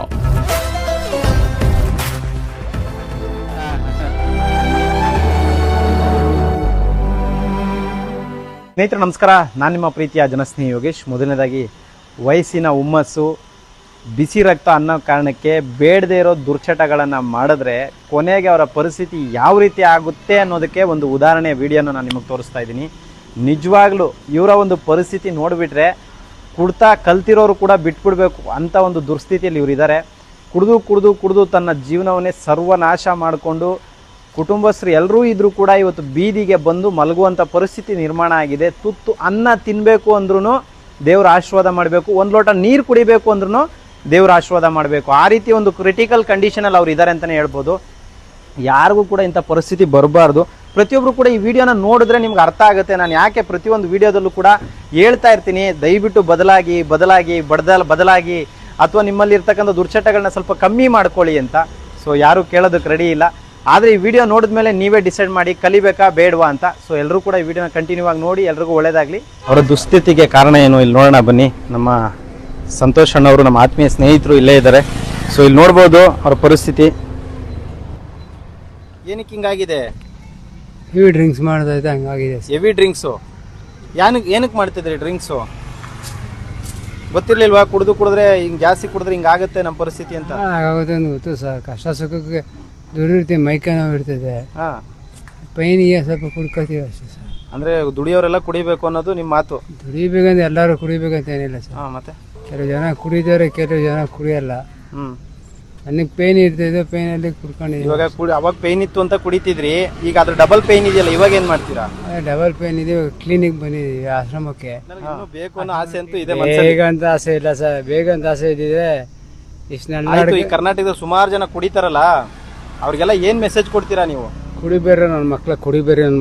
ಸ್ನೇಹಿತರೆ ನಮಸ್ಕಾರ, ನಾನು ನಿಮ್ಮ ಪ್ರೀತಿಯ ಜನಸ್ನೇಹಿ ಯೋಗೇಶ್. ಮೊದಲನೇದಾಗಿ ವಯಸ್ಸಿನ ಹುಮ್ಮಸ್ಸು, ಬಿಸಿ ರಕ್ತ ಅನ್ನೋ ಕಾರಣಕ್ಕೆ ಬೇಡದೇ ಇರೋ ದುರ್ಚಟಗಳನ್ನು ಮಾಡಿದ್ರೆ ಕೊನೆಗೆ ಅವರ ಪರಿಸ್ಥಿತಿ ಯಾವ ರೀತಿ ಆಗುತ್ತೆ ಅನ್ನೋದಕ್ಕೆ ಒಂದು ಉದಾಹರಣೆಯ ವಿಡಿಯೋನ ನಾನು ನಿಮಗೆ ತೋರಿಸ್ತಾ ಇದ್ದೀನಿ. ನಿಜವಾಗ್ಲೂ ಇವರ ಒಂದು ಪರಿಸ್ಥಿತಿ ನೋಡಿಬಿಟ್ರೆ ಕುಡ್ತಾ ಕಲ್ತಿರೋರು ಕೂಡ ಬಿಟ್ಬಿಡ್ಬೇಕು ಅಂಥ ಒಂದು ದುರ್ಸ್ಥಿತಿಯಲ್ಲಿ ಇವರಿದ್ದಾರೆ. ಕುಡಿದು ಕುಡಿದು ಕುಡಿದು ತನ್ನ ಜೀವನವನ್ನೇ ಸರ್ವನಾಶ ಮಾಡಿಕೊಂಡು ಕುಟುಂಬಸ್ಥರು ಎಲ್ಲರೂ ಇದ್ರೂ ಕೂಡ ಇವತ್ತು ಬೀದಿಗೆ ಬಂದು ಮಲಗುವಂಥ ಪರಿಸ್ಥಿತಿ ನಿರ್ಮಾಣ ಆಗಿದೆ. ತುತ್ತು ಅನ್ನ ತಿನ್ನಬೇಕು ಅಂದ್ರೂ ದೇವರ ಆಶೀರ್ವಾದ ಮಾಡಬೇಕು, ಒಂದು ಲೋಟ ನೀರು ಕುಡಿಬೇಕು ಅಂದ್ರೂ ದೇವರ ಆಶೀರ್ವಾದ ಮಾಡಬೇಕು. ಆ ರೀತಿ ಒಂದು ಕ್ರಿಟಿಕಲ್ ಕಂಡೀಷನಲ್ಲಿ ಅವ್ರು ಇದ್ದಾರೆ ಅಂತಲೇ ಹೇಳ್ಬೋದು. ಯಾರಿಗೂ ಕೂಡ ಇಂಥ ಪರಿಸ್ಥಿತಿ ಬರಬಾರ್ದು. ಪ್ರತಿಯೊಬ್ಬರು ಕೂಡ ಈ ವಿಡಿಯೋನ ನೋಡಿದ್ರೆ ನಿಮ್ಗೆ ಅರ್ಥ ಆಗುತ್ತೆ. ನಾನು ಯಾಕೆ ಪ್ರತಿಯೊಂದು ವಿಡಿಯೋದಲ್ಲೂ ಕೂಡ ಹೇಳ್ತಾ ಇರ್ತೀನಿ, ದಯವಿಟ್ಟು ಬದಲಾಗಿ ಅಥವಾ ನಿಮ್ಮಲ್ಲಿ ಇರ್ತಕ್ಕಂಥ ದುರ್ಚಟಗಳನ್ನ ಸ್ವಲ್ಪ ಕಮ್ಮಿ ಮಾಡ್ಕೊಳ್ಳಿ ಅಂತ. ಸೊ ಯಾರು ಕೇಳೋದಕ್ಕೆ ರೆಡಿ ಇಲ್ಲ. ಆದರೆ ಈ ವಿಡಿಯೋ ನೋಡಿದ ಮೇಲೆ ನೀವೇ ಡಿಸೈಡ್ ಮಾಡಿ ಕಲಿಬೇಕಾ ಬೇಡವಾ ಅಂತ. ಸೊ ಎಲ್ಲರೂ ಕೂಡ ಈ ವಿಡಿಯೋನ ಕಂಟಿನ್ಯೂ ಆಗಿ ನೋಡಿ, ಎಲ್ರಿಗೂ ಒಳ್ಳೇದಾಗಲಿ. ಅವರ ದುಸ್ಥಿತಿಗೆ ಕಾರಣ ಏನು ಇಲ್ಲಿ ನೋಡೋಣ ಬನ್ನಿ. ನಮ್ಮ ಸಂತೋಷ್ ಅಣ್ಣವರು, ನಮ್ಮ ಆತ್ಮೀಯ ಸ್ನೇಹಿತರು ಇಲ್ಲೇ ಇದ್ದಾರೆ. ಸೊ ಇಲ್ಲಿ ನೋಡ್ಬೋದು ಅವರ ಪರಿಸ್ಥಿತಿ. ಏನಕ್ಕೆ ಹಿಂಗಾಗಿದೆ? ಹೆವಿ ಡ್ರಿಂಕ್ಸ್ ಮಾಡ್ದೈತೆ, ಹಂಗಾಗಿದೆ. ಹೆವಿ ಡ್ರಿಂಕ್ಸು ಏನಕ್ಕೆ ಮಾಡ್ತಿದ್ರಿ ಡ್ರಿಂಕ್ಸು? ಗೊತ್ತಿರ್ಲಿಲ್ವಾ ಕುಡಿದ್ರೆ ಹಿಂಗೆ ಜಾಸ್ತಿ ಕುಡಿದ್ರೆ ಹಿಂಗಾಗುತ್ತೆ ನಮ್ಮ ಪರಿಸ್ಥಿತಿ ಅಂತ? ಆಗುತ್ತೆ ಅಂತ ಗೊತ್ತು ಸರ್. ಕಷ್ಟ ಸುಖಕ್ಕೆ ದುಡಿರ್ತೀವಿ, ಮೈಕೈ ನೋವು ಇರ್ತದೆ, ಹಾಂ, ಪೈನಿಗೆ ಸ್ವಲ್ಪ ಕುಡ್ಕೋತೀವಿ ಅಷ್ಟೇ ಸರ್. ಅಂದರೆ ದುಡಿಯೋರೆಲ್ಲ ಕುಡಿಬೇಕು ಅನ್ನೋದು ನಿಮ್ಮ ಮಾತು? ದುಡಿಬೇಕಂತ ಎಲ್ಲರೂ ಕುಡಿಬೇಕಂತ ಏನಿಲ್ಲ ಸರ್. ಹಾಂ, ಮತ್ತೆ ಕೆಲವು ಜನ ಕುಡಿತಾರೆ, ಕೆಲವು ಜನ ಕುಡಿಯಲ್ಲ. ನನಗೆ ಪೇನ್ ಇರ್ತಿದೆ, ಪೇನಲ್ಲಿ ಕುಡ್ಕೊಂಡಿದ್ದೀವಿ. ಇವಾಗ ಅವಾಗ ಪೇನ್ ಇತ್ತು ಅಂತ ಕುಡಿತಿದ್ರಿ, ಈಗ ಅದ್ರ ಡಬಲ್ ಪೇನ್ ಇದೆಯಲ್ಲ, ಇವಾಗ ಏನು ಮಾಡ್ತೀರಾ? ಡಬಲ್ ಪೇನ್ ಇದೆ, ಕ್ಲಿನಿಕ್ ಬಂದಿದ್ದೀವಿ ಆಶ್ರಮಕ್ಕೆ. ಬೇಕು ಅನ್ನೋ ಆಸೆ ಅಂತೂ ಇದೆ. ಬೇಗ ಅಂತ ಆಸೆ ಇಲ್ಲ ಸರ್, ಬೇಗ ಅಂತ ಆಸೆ ಇದ್ದಿದ್ರೆ ಇಷ್ಟು ಈ ಕರ್ನಾಟಕದ ಸುಮಾರು ಜನ ಕುಡಿತಾರಲ್ಲ, ಅವ್ರಿಗೆಲ್ಲ ಏನು ಮೆಸೇಜ್ ಕೊಡ್ತೀರಾ ನೀವು? ಕುಡಿಬೇಡ್ರಿ ನನ್ನ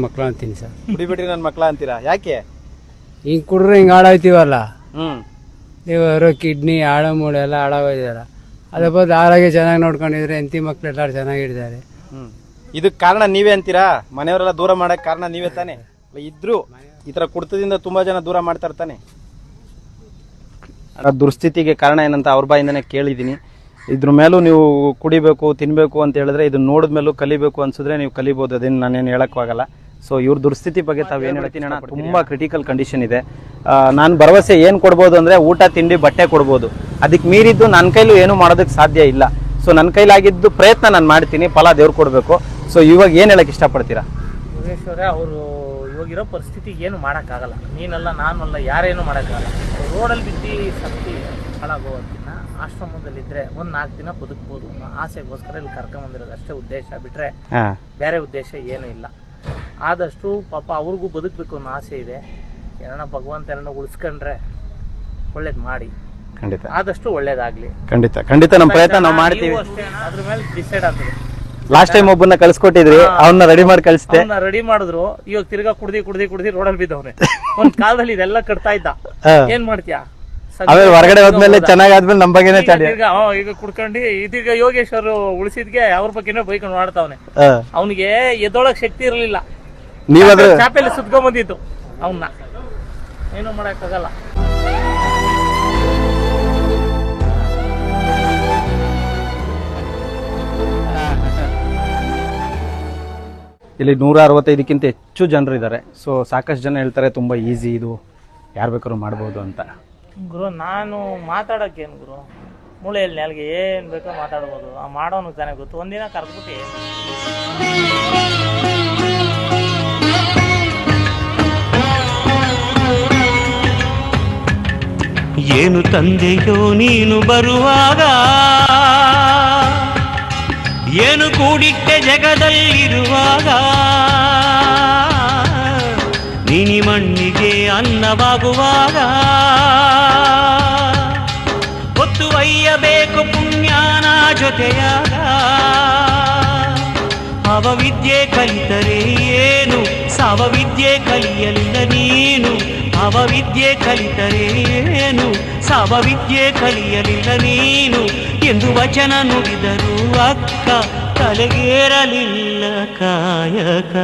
ಮಕ್ಳು ಅಂತೀನಿ ಸರ್. ಕುಡಿಬೇಡ್ರಿ ನನ್ನ ಮಕ್ಳ ಅಂತೀರಾ? ಯಾಕೆ? ಹಿಂಗೆ ಕುಡ್ರೆ ಹಿಂಗೆ ಹಾಳಾಯ್ತೀವಲ್ಲ, ಲಿವರು ಕಿಡ್ನಿ ಹಾಳು ಮೂಳೆ ಎಲ್ಲ ಹಾಳಾಗೋದಿಲ್ಲ. ಅದ್ರ ಬದಲು ಆರೋಗ್ಯ ಚೆನ್ನಾಗಿ ನೋಡ್ಕೊಂಡಿದ್ರೆ ಹೆಂಡತಿ ಮಕ್ಳು ಎಲ್ಲರೂ ಚೆನ್ನಾಗಿರ್ತಾರೆ. ಇದಕ್ಕೆ ಕಾರಣ ನೀವೇ ಅಂತೀರಾ? ಮನೆಯವರೆಲ್ಲ ದೂರ ಮಾಡಕ್ಕೆ ಕಾರಣ ನೀವೇ ತಾನೆ? ಇದ್ರು ಈ ಥರ ಕುಡ್ತದಿಂದ ತುಂಬ ಜನ ದೂರ ಮಾಡ್ತಾ ಇರ್ತಾನೆ. ದುರ್ಸ್ಥಿತಿಗೆ ಕಾರಣ ಏನಂತ ಅವ್ರ ಬಾಯಿಂದನೇ ಕೇಳಿದ್ದೀನಿ. ಇದ್ರ ಮೇಲೂ ನೀವು ಕುಡಿಬೇಕು ತಿನ್ನಬೇಕು ಅಂತ ಹೇಳಿದ್ರೆ ಇದನ್ನ ನೋಡಿದ ಮೇಲೂ ಕಲಿಬೇಕು ಅನ್ಸಿದ್ರೆ ನೀವು ಕಲಿಬೋದು, ಅದೇನು ನಾನೇನು ಹೇಳಕ್ಕೂ ಆಗಲ್ಲ. ಸೊ ಇವ್ರ ದುರ್ಸ್ಥಿತಿ ಬಗ್ಗೆ ತಾವೇನು ಹೇಳ್ತೀನಿ ಅಣ್ಣ, ತುಂಬ ಕ್ರಿಟಿಕಲ್ ಕಂಡೀಷನ್ ಇದೆ. ನಾನು ಭರವಸೆ ಏನು ಕೊಡ್ಬೋದು ಅಂದರೆ ಊಟ ತಿಂಡಿ ಬಟ್ಟೆ ಕೊಡ್ಬೋದು. ಅದಕ್ಕೆ ಮೀರಿದ್ದು ನನ್ನ ಕೈಲೂ ಏನು ಮಾಡೋದಕ್ಕೆ ಸಾಧ್ಯ ಇಲ್ಲ. ಸೊ ನನ್ನ ಕೈಲಾಗಿದ್ದು ಪ್ರಯತ್ನ ನಾನು ಮಾಡ್ತೀನಿ, ಫಲ ದೇವ್ರು ಕೊಡಬೇಕು. ಸೊ ಇವಾಗ ಏನು ಹೇಳಕ್ಕೆ ಇಷ್ಟಪಡ್ತೀರಾ? ಯೋಗೇಶ್ವರ ಅವರು ಇವಾಗಿರೋ ಪರಿಸ್ಥಿತಿ ಏನು ಮಾಡೋಕ್ಕಾಗಲ್ಲ. ನೀನಲ್ಲ ನಾನಲ್ಲ, ಯಾರೇನು ಮಾಡೋಕ್ಕಾಗಲ್ಲ. ರೋಡಲ್ಲಿ ಬಿದ್ದು ಸತ್ತಿ ಹಾಳಾಗೋದಕ್ಕಿಂತ ಆಶ್ರಮದಲ್ಲಿದ್ದರೆ ಒಂದು 4 ದಿನ ಬದುಕ್ಬೋದು. ಆಸೆಗೋಸ್ಕರ ಇಲ್ಲಿ ಕರ್ಕೊಂಬಂದಿರೋದು ಅಷ್ಟೇ ಉದ್ದೇಶ, ಬಿಟ್ಟರೆ ಬೇರೆ ಉದ್ದೇಶ ಏನೂ ಇಲ್ಲ. ಆದಷ್ಟು ಪಾಪ ಅವ್ರಿಗೂ ಬದುಕಬೇಕು ಅನ್ನೋ ಆಸೆ ಇದೆ. ಏನೋ ಭಗವಂತ ಏನೋ ಉಳಿಸ್ಕೊಂಡ್ರೆ ಒಳ್ಳೇದು ಮಾಡಿ, ಖಂಡಿತ ಆದಷ್ಟು ಒಳ್ಳೇದಾಗ್ಲಿ. ಖಂಡಿತ ನಮ್ಮ ಪ್ರಯತ್ನ ನಾವು ಮಾಡ್ತೀವಿ. ಅಷ್ಟೇ, ಅದ್ರ ಮೇಲೆ ಡಿಸೈಡ್ ಆಗ್ತದೆ. ಲಾಸ್ಟ್ ಟೈಮ್ ಒಬ್ಬನ್ನ ಕಳ್ಸಿಕೊಟ್ಟಿದ್ರಿ, ಅವನ್ನ ರೆಡಿ ಮಾಡಿ ಕಳಿಸ್ತೆ. ಅವನ್ನ ರೆಡಿ ಮಾಡಿದ್ರು, ಇವಾಗ ತಿರ್ಗಾ ಕುಡ್ದಿ ರೋಡಲ್ಲಿ ಬಿದ್ದವ್ರೆ. ಒಂದ್ ಕಾಲದಲ್ಲಿ ಇದೆಲ್ಲ ಕಟ್ತಾ ಇದ್ದ, ಏನ್ ಮಾಡ್ತೀಯಾ? ಆಮೇಲೆ ಹೊರಗಡೆ ಹೋದ್ಮೇಲೆ ಚೆನ್ನಾಗಾದ್ಮೇಲೆ ನಮ್ಮ ಬಗ್ಗೆನೇ ಈಗ ಕುಡ್ಕೊಂಡು ಇದೀಗ ಯೋಗೇಶ್ ಅವರು ಉಳಿಸಿದ್ಗೆ ಅವ್ರ ಬಗ್ಗೆನೇ ಬೈಕೊಂಡು ಮಾಡ್ತಾವನೆ. ಅವನಿಗೆ ಎದ್ದೊಳಕ್ ಶಕ್ತಿ ಇರಲಿಲ್ಲ, ನೀವಾದ್ರೆ ಚಾಪೆಯಲ್ಲಿ ಸುತ್ಕೊಂಡ್ ಬಂದಿತ್ತು. ಅವನ್ನ ಏನು ಮಾಡಕ್ಕಾಗಲ್ಲ. ಇಲ್ಲಿ 165ಕ್ಕಿಂತ ಹೆಚ್ಚು ಜನರು ಇದ್ದಾರೆ. ಸೊ ಸಾಕಷ್ಟು ಜನ ಹೇಳ್ತಾರೆ ತುಂಬ ಈಸಿ ಇದು, ಯಾರು ಬೇಕಾದ್ರೂ ಮಾಡ್ಬೋದು ಅಂತ. ಗುರು ನಾನು ಮಾತಾಡೋಕ್ಕೇನು ಗುರು, ಮೂಳೆಯಲ್ಲಿ ನೆಲಗೆ ಏನು ಬೇಕೋ ಮಾತಾಡ್ಬೋದು. ಆ ಮಾಡೋನು ತಾನೇ ಗೊತ್ತು. ಒಂದಿನ ಕರೆದ್ಬಿಟ್ಟು ಏನು ತಂದೆಯೋ ನೀನು ಬರುವಾಗ, ಏನು ಕೂಡಿಟ್ಟೆ ಜಗದಲ್ಲಿರುವಾಗ, ನೀನಿ ಮಣ್ಣಿಗೆ ಅನ್ನವಾಗುವಾಗ, ಹೊತ್ತು ಒಯ್ಯಬೇಕು ಪುಣ್ಯಾನ ಜೊತೆಯಾಗ. ಅವವಿದ್ಯೆ ಕಲಿತರೆ ಏನು, ಸಾವವಿದ್ಯೆ ಕಲಿಯಲಿಲ್ಲ ನೀನು. ಅವವಿದ್ಯೆ ಕಲಿತರೆ ಏನು, ಸಾವವಿದ್ಯೆ ಕಲಿಯಲಿಲ್ಲ ನೀನು ಎಂದು ವಚನ ನುಡಿದರು ಅಕ್ಕ, ತಲೆಗೇರಲಿಲ್ಲ ಕಾಯಕ.